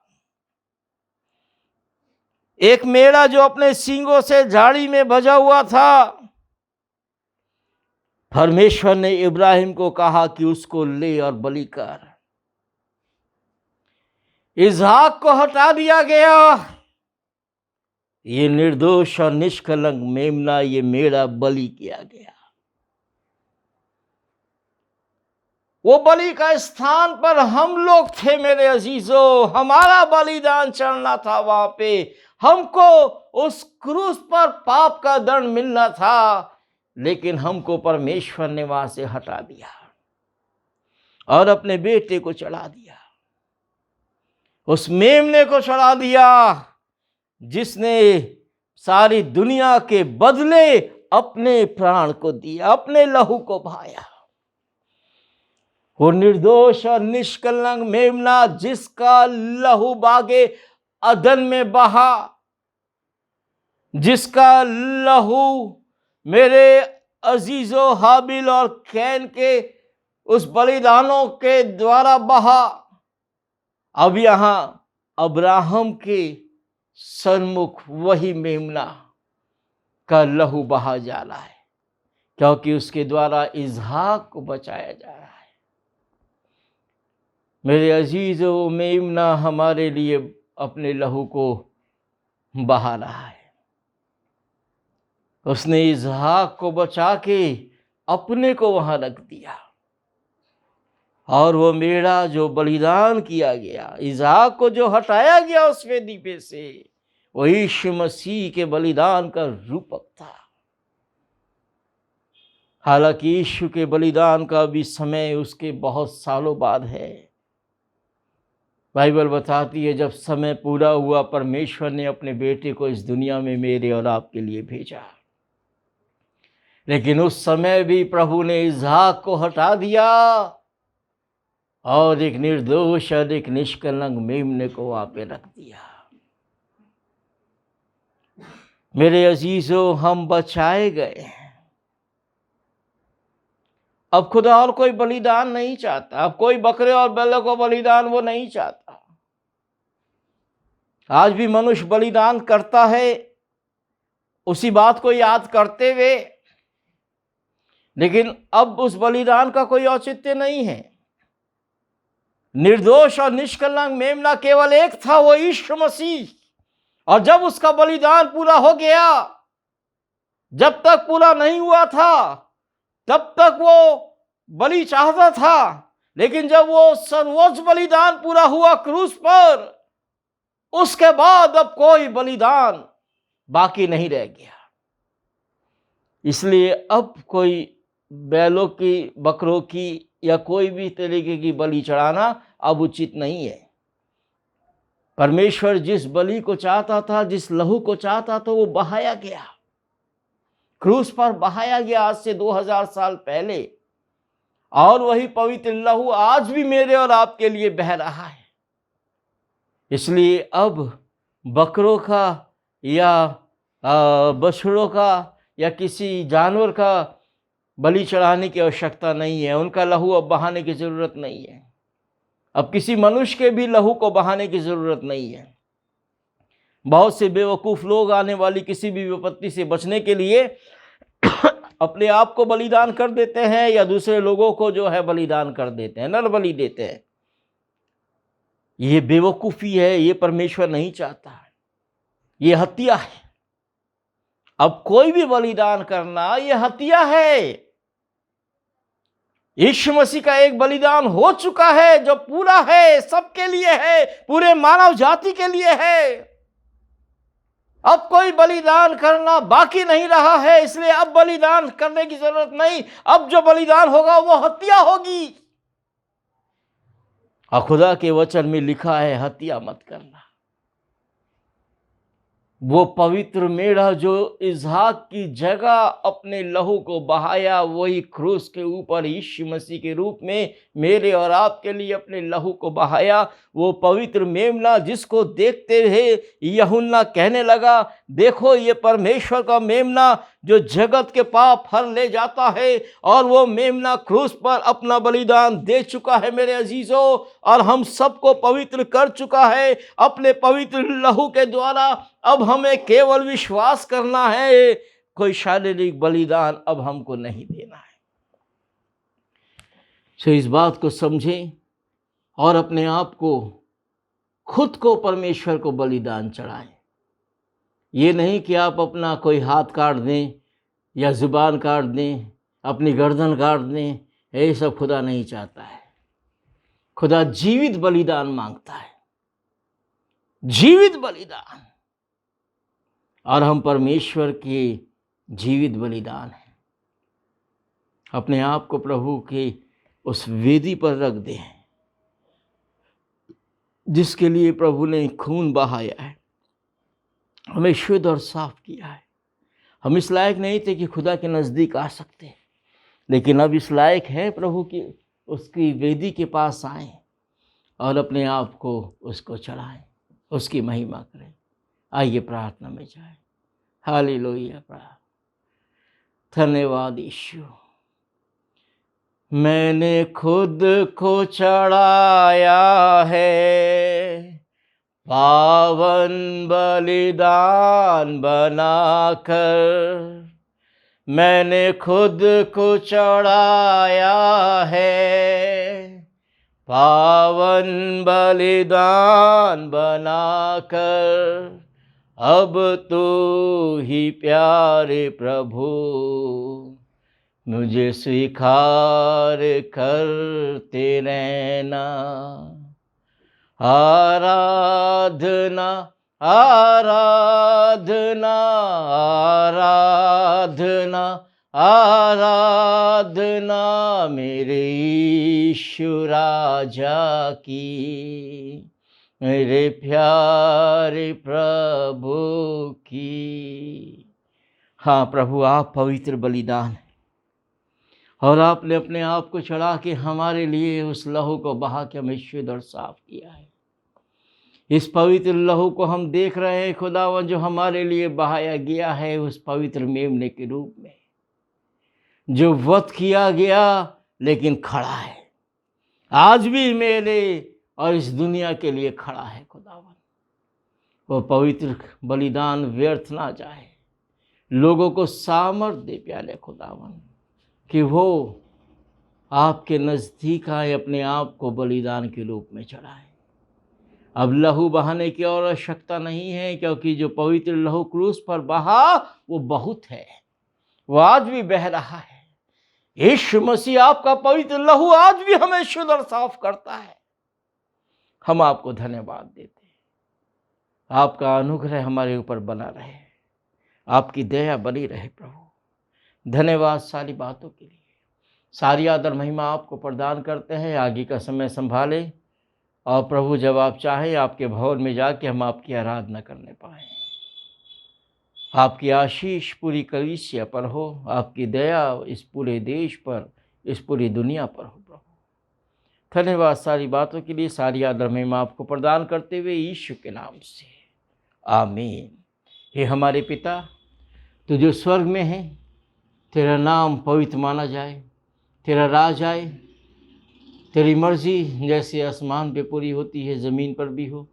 एक मेढ़ा जो अपने सींगों से झाड़ी में बजा हुआ था, परमेश्वर ने इब्राहिम को कहा कि उसको ले और बलि कर। इसहाक को हटा दिया गया। ये निर्दोष और निष्कलंक मेमना, ये मेढ़ा बलि किया गया। वो बलि का स्थान पर हम लोग थे मेरे अजीजों। हमारा बलिदान चढ़ना था वहां पे। हमको उस क्रूस पर पाप का दंड मिलना था, लेकिन हमको परमेश्वर ने वहां से हटा दिया और अपने बेटे को चढ़ा दिया, उस मेमने को चढ़ा दिया जिसने सारी दुनिया के बदले अपने प्राण को दिया, अपने लहू को बहाया। वो निर्दोष और निष्कलंक मेमना जिसका लहू बागे अदन में बहा, जिसका लहू मेरे अजीजों हाबिल और कैन के उस बलिदानों के द्वारा बहा, अब यहां अब्राहम के सन्मुख वही मेमना का लहू बहा जा रहा है, क्योंकि उसके द्वारा इसहाक को बचाया जा रहा है। मेरे अजीजों, मेमना हमारे लिए अपने लहू को बहा रहा है। उसने इसहाक को बचा के अपने को वहां रख दिया, और वो मेढ़ा जो बलिदान किया गया, इसहाक को जो हटाया गया उस वेदी पे से, वो यीशु मसीह के बलिदान का रूपक था। हालांकि यीशु के बलिदान का भी समय उसके बहुत सालों बाद है। बाइबल बताती है जब समय पूरा हुआ, परमेश्वर ने अपने बेटे को इस दुनिया में मेरे और आपके लिए भेजा। लेकिन उस समय भी प्रभु ने इसहाक को हटा दिया और एक निर्दोष और एक निष्कलंक मेमने को वहां पे रख दिया। मेरे अजीजों, हम बचाए गए हैं। अब खुदा और कोई बलिदान नहीं चाहता, अब कोई बकरे और बैलों को बलिदान वो नहीं चाहता। आज भी मनुष्य बलिदान करता है उसी बात को याद करते हुए, लेकिन अब उस बलिदान का कोई औचित्य नहीं है। निर्दोष और निष्कलंक मेमना केवल एक था, वो यीशु मसीह। और जब उसका बलिदान पूरा हो गया, जब तक पूरा नहीं हुआ था तब तक वो बलि चाहता था, लेकिन जब वो सर्वोच्च बलिदान पूरा हुआ क्रूस पर, उसके बाद अब कोई बलिदान बाकी नहीं रह गया। इसलिए अब कोई बैलों की, बकरों की या कोई भी तरीके की बलि चढ़ाना अब उचित नहीं है। परमेश्वर जिस बलि को चाहता था, जिस लहू को चाहता था, वो बहाया गया, क्रूस पर बहाया गया आज से 2000 साल पहले। और वही पवित्र लहू आज भी मेरे और आपके लिए बह रहा है। इसलिए अब बकरों का या बछड़ों का या किसी जानवर का बलि चढ़ाने की आवश्यकता नहीं है। उनका लहू अब बहाने की जरूरत नहीं है। अब किसी मनुष्य के भी लहू को बहाने की जरूरत नहीं है। बहुत से बेवकूफ लोग आने वाली किसी भी विपत्ति से बचने के लिए अपने आप को बलिदान कर देते हैं या दूसरे लोगों को जो है बलिदान कर देते हैं, नर बलि देते हैं। ये बेवकूफी है, ये परमेश्वर नहीं चाहता, ये हत्या है। अब कोई भी बलिदान करना ये हत्या है। यीशु मसीह का एक बलिदान हो चुका है जो पूरा है, सबके लिए है, पूरे मानव जाति के लिए है। अब कोई बलिदान करना बाकी नहीं रहा है, इसलिए अब बलिदान करने की जरूरत नहीं। अब जो बलिदान होगा वो हत्या होगी। और खुदा के वचन में लिखा है हत्या मत करना। वो पवित्र मेढ़ा जो इसहाक की जगह अपने लहू को बहाया, वही क्रूस के ऊपर यीशु मसीह के रूप में मेरे और आपके लिए अपने लहू को बहाया। वो पवित्र मेमना जिसको देखते हुए यूहन्ना कहने लगा, देखो ये परमेश्वर का मेमना जो जगत के पाप हर ले जाता है। और वो मेमना क्रूस पर अपना बलिदान दे चुका है मेरे अजीजों, और हम सबको पवित्र कर चुका है अपने पवित्र लहू के द्वारा। अब हमें केवल विश्वास करना है, कोई शारीरिक बलिदान अब हमको नहीं देना है। सो इस बात को समझें और अपने आप को, खुद को परमेश्वर को बलिदान चढ़ाएं। ये नहीं कि आप अपना कोई हाथ काट दें या जुबान काट दें, अपनी गर्दन काट दें। ये सब खुदा नहीं चाहता है। खुदा जीवित बलिदान मांगता है, जीवित बलिदान। और हम परमेश्वर के जीवित बलिदान हैं। अपने आप को प्रभु के उस वेदी पर रख दें जिसके लिए प्रभु ने खून बहाया है, हमें शुद्ध और साफ किया है। हम इस लायक नहीं थे कि खुदा के नज़दीक आ सकते, लेकिन अब इस लायक हैं प्रभु की उसकी वेदी के पास आएं और अपने आप को उसको चढ़ाएं, उसकी महिमा करें। आइए प्रार्थना में जाएं। हालेलुया। धन्यवाद यीशु। मैंने खुद को चढ़ाया है पावन बलिदान बनाकर। मैंने खुद को चढ़ाया है पावन बलिदान बनाकर। अब तो ही प्यारे प्रभु मुझे स्वीकार करते रहना। आराधना आराधना आराधना आराधना मेरे यीशु राजा की, मेरे प्यारे प्रभु की। हाँ प्रभु, आप पवित्र बलिदान हैं और आपने अपने आप को चढ़ा के हमारे लिए उस लहू को बहा के हमें शुद्ध और साफ किया है। इस पवित्र लहू को हम देख रहे हैं खुदावन, जो हमारे लिए बहाया गया है उस पवित्र मेमने के रूप में, जो वध किया गया लेकिन खड़ा है, आज भी मेरे और इस दुनिया के लिए खड़ा है खुदावन। वो पवित्र बलिदान व्यर्थ ना जाए, लोगों को सामर्थ दे प्यारे खुदावन कि वो आपके नज़दीक आए, अपने आप को बलिदान के रूप में चढ़ाए। अब लहू बहाने की और आवश्यकता नहीं है, क्योंकि जो पवित्र लहू क्रूस पर बहा वो बहुत है, वो आज भी बह रहा है। यीशु मसीह आपका पवित्र लहू आज भी हमें शुद्ध और साफ करता है। हम आपको धन्यवाद देते हैं। आपका अनुग्रह हमारे ऊपर बना रहे, आपकी दया बनी रहे प्रभु। धन्यवाद सारी बातों के लिए। सारी आदर महिमा आपको प्रदान करते हैं। आगे का समय संभालें और प्रभु जब आप चाहें आपके भवन में जाके हम आपकी आराधना करने पाएँ। आपकी आशीष पूरी कलीसिया पर हो, आपकी दया इस पूरे देश पर, इस पूरी दुनिया पर हो प्रभु। धन्यवाद सारी बातों के लिए। सारी आदर महिमा आपको प्रदान करते हुए यीशु के नाम से आमीन। हे हमारे पिता, तू जो स्वर्ग में है, तेरा नाम पवित्र माना जाए, तेरा राज आए, तेरी मर्जी जैसे आसमान पे पूरी होती है ज़मीन पर भी हो।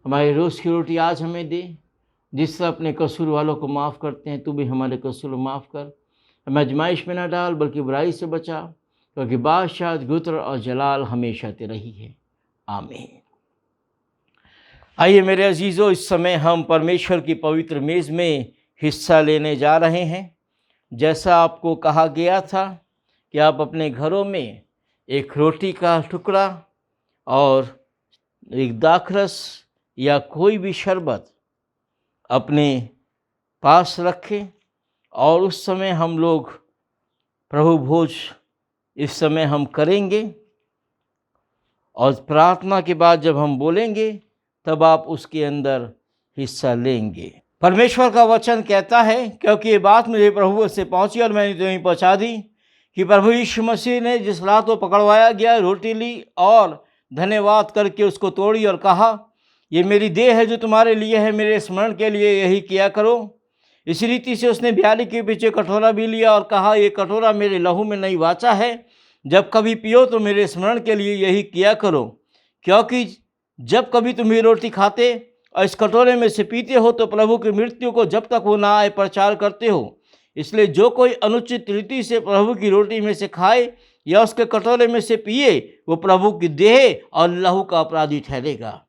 हमारे रोज़ की रोटी आज हमें दे। जिस तरह अपने कसूर वालों को माफ़ करते हैं, तू भी हमारे कसूर माफ़ कर। हमें आजमाइश में न डाल बल्कि बुराई से बचा, क्योंकि बादशाह, गुत्र और जलाल हमेशा तेरा ही है। आमीन। आइए मेरे अजीज़ों, इस समय हम परमेश्वर की पवित्र मेज़ में हिस्सा लेने जा रहे हैं। जैसा आपको कहा गया था कि आप अपने घरों में एक रोटी का टुकड़ा और एक दाखरस या कोई भी शरबत अपने पास रखें, और उस समय हम लोग प्रभु भोज इस समय हम करेंगे, और प्रार्थना के बाद जब हम बोलेंगे तब आप उसके अंदर हिस्सा लेंगे। परमेश्वर का वचन कहता है, क्योंकि ये बात मुझे प्रभु से पहुंची और मैंने तुम्हें पहुंचा दी, कि प्रभु यीशु मसीह ने जिस रात को पकड़वाया गया, रोटी ली और धन्यवाद करके उसको तोड़ी और कहा, ये मेरी देह है जो तुम्हारे लिए है, मेरे स्मरण के लिए यही किया करो। इसी रीति से उसने ब्याली के पीछे कटोरा भी लिया और कहा, ये कटोरा मेरे लहू में नई वाचा है, जब कभी पियो तो मेरे स्मरण के लिए यही किया करो। क्योंकि जब कभी तुम ये रोटी खाते और इस कटोरे में से पीते हो तो प्रभु की मृत्यु को जब तक वो ना आए प्रचार करते हो। इसलिए जो कोई अनुचित रीति से प्रभु की रोटी में से खाए या उसके कटोरे में से पिए, वो प्रभु की देह और लहू का अपराधी ठहरेगा।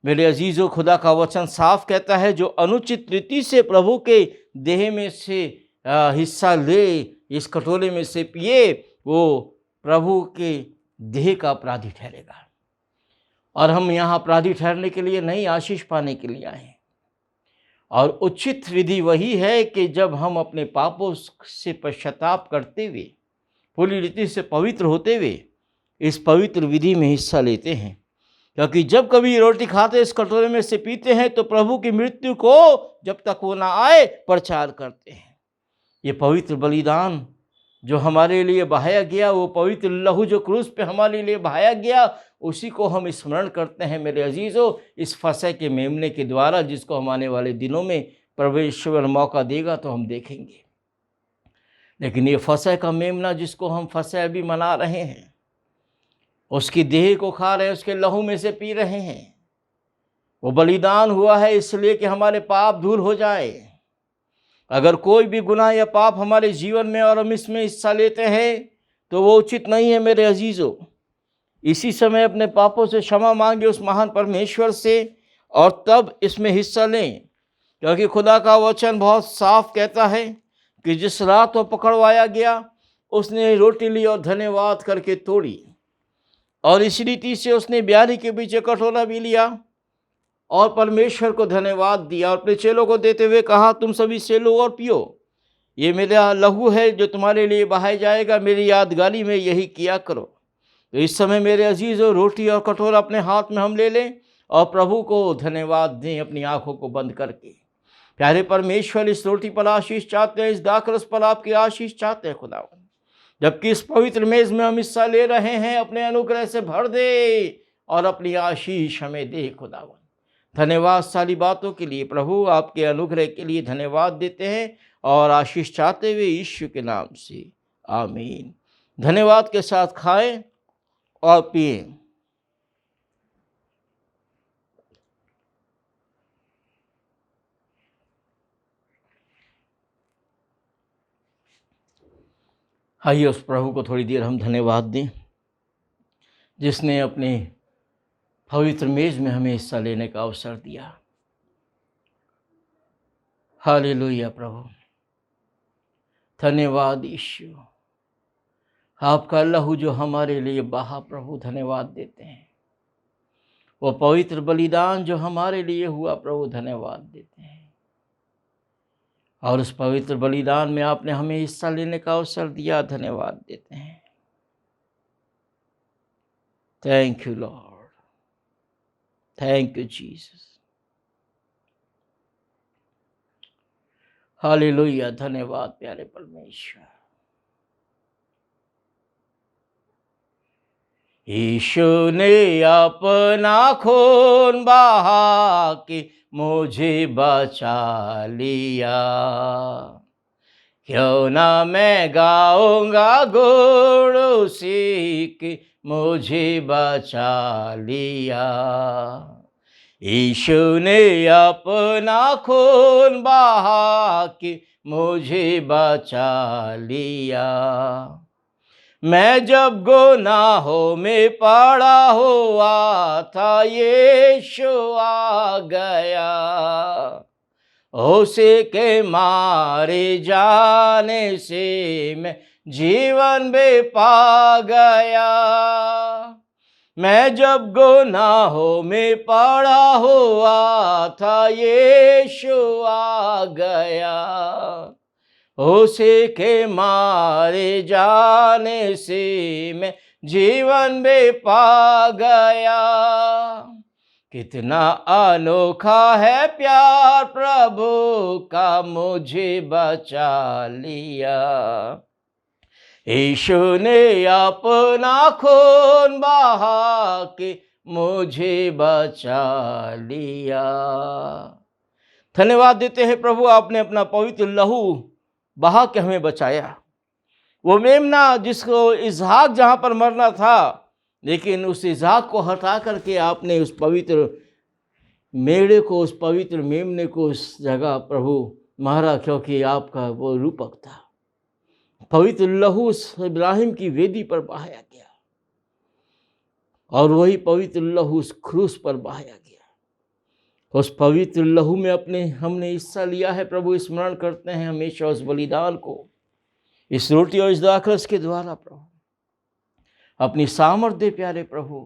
मेरे अजीज़ों, खुदा का वचन साफ कहता है, जो अनुचित रीति से प्रभु के देह में से हिस्सा ले, इस कटोरे में से पिए, वो प्रभु के देह का अपराधी ठहरेगा। और हम यहाँ अपराधी ठहरने के लिए नहीं, आशीष पाने के लिए आए। और उचित विधि वही है कि जब हम अपने पापों से पश्चाताप करते हुए, पूरी रीति से पवित्र होते हुए इस पवित्र विधि में हिस्सा लेते हैं। क्योंकि जब कभी रोटी खाते, इस कटोरे में से पीते हैं, तो प्रभु की मृत्यु को जब तक वो ना आए प्रचार करते हैं। ये पवित्र बलिदान जो हमारे लिए बहाया गया, वो पवित्र लहू जो क्रूस पे हमारे लिए बहाया गया, उसी को हम स्मरण करते हैं मेरे अजीज़ों, इस फसह के मेमने के द्वारा, जिसको हम आने वाले दिनों में परमेश्वर मौका देगा तो हम देखेंगे। लेकिन ये फसह का मेमना जिसको हम फसह अभी मना रहे हैं, उसकी देह को खा रहे हैं, उसके लहू में से पी रहे हैं। वो बलिदान हुआ है इसलिए कि हमारे पाप दूर हो जाए। अगर कोई भी गुनाह या पाप हमारे जीवन में और हम इसमें हिस्सा लेते हैं तो वो उचित नहीं है मेरे अजीज़ों। इसी समय अपने पापों से क्षमा मांगे उस महान परमेश्वर से और तब इसमें हिस्सा लें। क्योंकि खुदा का वचन बहुत साफ कहता है कि जिस रात वो पकड़वाया गया उसने रोटी ली और धन्यवाद करके तोड़ी, और इस रीति से उसने ब्यारी के पीछे कटोरा भी लिया और परमेश्वर को धन्यवाद दिया और अपने चेलों को देते हुए कहा, तुम सभी से लो और पियो, ये मेरा लहू है जो तुम्हारे लिए बहाया जाएगा, मेरी यादगारी में यही किया करो। तो इस समय मेरे अजीज़ों, रोटी और कटोरा अपने हाथ में हम ले लें और प्रभु को धन्यवाद दें अपनी आंखों को बंद करके। प्यारे परमेश्वर, इस रोटी पर आशीष चाहते हैं, इस दाखरस पर आपकी आशीष चाहते हैं खुदावन। जबकि इस पवित्र मेज में हम हिस्सा ले रहे हैं, अपने अनुग्रह से भर दे और अपनी आशीष हमें दे खुदावन। धन्यवाद सारी बातों के लिए प्रभु, आपके अनुग्रह के लिए धन्यवाद देते हैं और आशीष चाहते हुए यीशु के नाम से आमीन। धन्यवाद के साथ खाएं और पिएं। आइए उस प्रभु को थोड़ी देर हम धन्यवाद दें जिसने अपने पवित्र मेज में हमें हिस्सा लेने का अवसर दिया। हालेलुया प्रभु, धन्यवाद यीशु, आपका लहू जो हमारे लिए बहा प्रभु, धन्यवाद देते हैं। वो पवित्र बलिदान जो हमारे लिए हुआ प्रभु, धन्यवाद देते हैं। और उस पवित्र बलिदान में आपने हमें हिस्सा लेने का अवसर दिया, धन्यवाद देते हैं। Thank you Lord, thank you Jesus. Hallelujah, धन्यवाद प्यारे परमेश्वर। यीशु ने अपना खून बहा के मुझे बचा लिया, क्यों ना मैं गाऊंगा गुण उसी के मुझे बचा लिया। यीशु ने अपना खून बहा के मुझे बचा लिया। मैं जब गुनाहों में पड़ा हुआ था, यीशु आ गया, उसे के मारे जाने से मैं जीवन में पा गया। मैं जब गुनाहों में पड़ा हुआ था, यीशु आ गया, उसे के मारे जाने से मैं जीवन में पा गया। कितना अनोखा है प्यार प्रभु का, मुझे बचा लिया। यीशु ने अपना खून बहा के मुझे बचा लिया। धन्यवाद देते हैं प्रभु, आपने अपना पवित्र लहू बहा के हमें बचाया। वो मेमना जिसको इसहाक जहाँ पर मरना था, लेकिन उस इसहाक को हटा करके आपने उस पवित्र मेढ़े को, उस पवित्र मेमने को उस जगह प्रभु मारा, क्योंकि आपका वो रूपक था। पवित्र लहू इब्राहिम की वेदी पर बहाया गया और वही पवित्र लहू उस क्रूस पर बहाया गया। उस पवित्र लहू में हमने हिस्सा लिया है प्रभु, स्मरण करते हैं हमेशा उस बलिदान को, इस रोटी और इस दाखरस के द्वारा प्रभु। अपनी सामर्थ्य दे प्यारे प्रभु,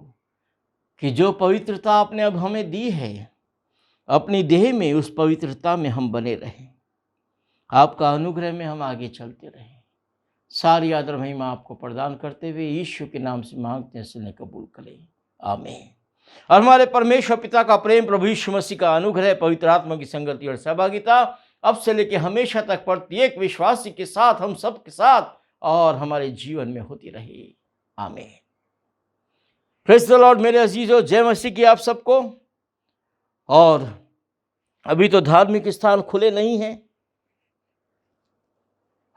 कि जो पवित्रता आपने अब हमें दी है, अपनी देह में उस पवित्रता में हम बने रहें। आपका अनुग्रह में हम आगे चलते रहें। सारी आदर महिमा आपको प्रदान करते हुए यीशु के नाम से मांगते हैं, सुने कबूल करें, आमीन। और हमारे परमेश्वर पिता का प्रेम, प्रभु यीशु मसीह का अनुग्रह, पवित्र आत्मा की संगति और सहभागिता अब से लेकर हमेशा तक प्रत्येक विश्वासी के साथ, हम सब के साथ और हमारे जीवन में होती रहे, आमीन। प्रेज़ द लॉर्ड मेरे अजीजों, जय मसीह की आप सबको। और अभी तो धार्मिक स्थान खुले नहीं हैं,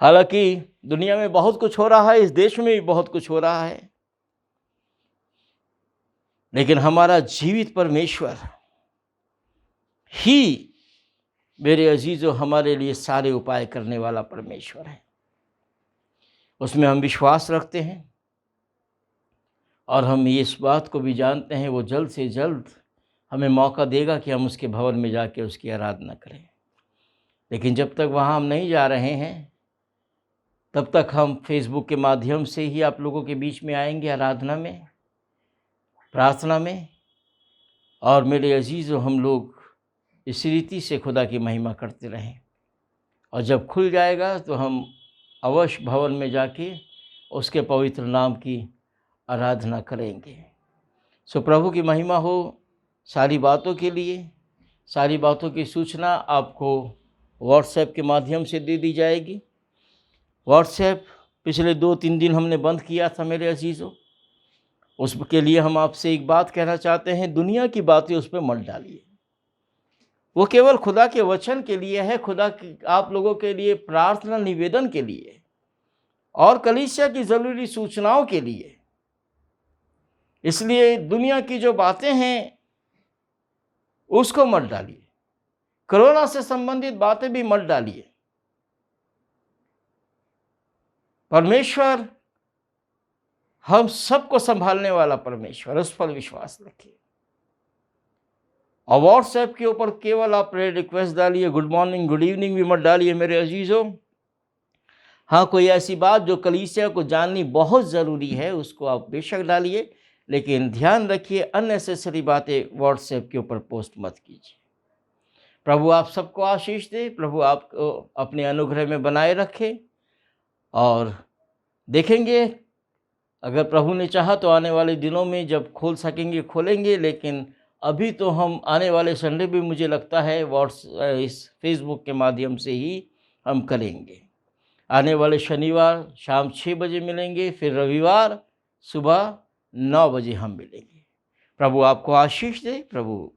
हालांकि दुनिया में बहुत कुछ हो रहा है, इस देश में भी बहुत कुछ हो रहा है, लेकिन हमारा जीवित परमेश्वर ही मेरे अजीजों हमारे लिए सारे उपाय करने वाला परमेश्वर है। उसमें हम विश्वास रखते हैं और हम इस बात को भी जानते हैं वो जल्द से जल्द हमें मौका देगा कि हम उसके भवन में जाके उसकी आराधना करें। लेकिन जब तक वहाँ हम नहीं जा रहे हैं तब तक हम फेसबुक के माध्यम से ही आप लोगों के बीच में आएंगे, आराधना में, प्रार्थना में। और मेरे अजीज़ों, हम लोग इस रीति से खुदा की महिमा करते रहें। और जब खुल जाएगा तो हम अवश्य भवन में जाके उसके पवित्र नाम की आराधना करेंगे। सो प्रभु की महिमा हो। सारी बातों के लिए, सारी बातों की सूचना आपको व्हाट्सएप के माध्यम से दे दी जाएगी। व्हाट्सएप पिछले 2-3 दिन हमने बंद किया था मेरे अजीज़ों। उसके लिए हम आपसे एक बात कहना चाहते हैं, दुनिया की बातें उस पर मत डालिए। वो केवल खुदा के वचन के लिए है, खुदा की आप लोगों के लिए प्रार्थना निवेदन के लिए और कलीसिया की ज़रूरी सूचनाओं के लिए। इसलिए दुनिया की जो बातें हैं उसको मत डालिए। कोरोना से संबंधित बातें भी मत डालिए। परमेश्वर हम सबको संभालने वाला परमेश्वर, उस पर विश्वास रखिए। और व्हाट्सएप के ऊपर केवल आप प्रेयर रिक्वेस्ट डालिए, गुड मॉर्निंग, गुड इवनिंग भी मत डालिए मेरे अजीज़ों। हाँ, कोई ऐसी बात जो कलीसिया को जाननी बहुत ज़रूरी है उसको आप बेशक डालिए, लेकिन ध्यान रखिए अननेसेसरी बातें व्हाट्सएप के ऊपर पोस्ट मत कीजिए। प्रभु आप सबको आशीष दे, प्रभु आपको अपने अनुग्रह में बनाए रखे। और देखेंगे अगर प्रभु ने चाहा तो आने वाले दिनों में जब खोल सकेंगे खोलेंगे, लेकिन अभी तो हम आने वाले संडे भी मुझे लगता है इस फेसबुक के माध्यम से ही हम करेंगे। आने वाले शनिवार शाम 6 बजे मिलेंगे, फिर रविवार सुबह 9 बजे हम मिलेंगे। प्रभु आपको आशीष दे, प्रभु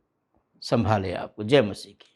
संभाले आपको। जय मसीह की।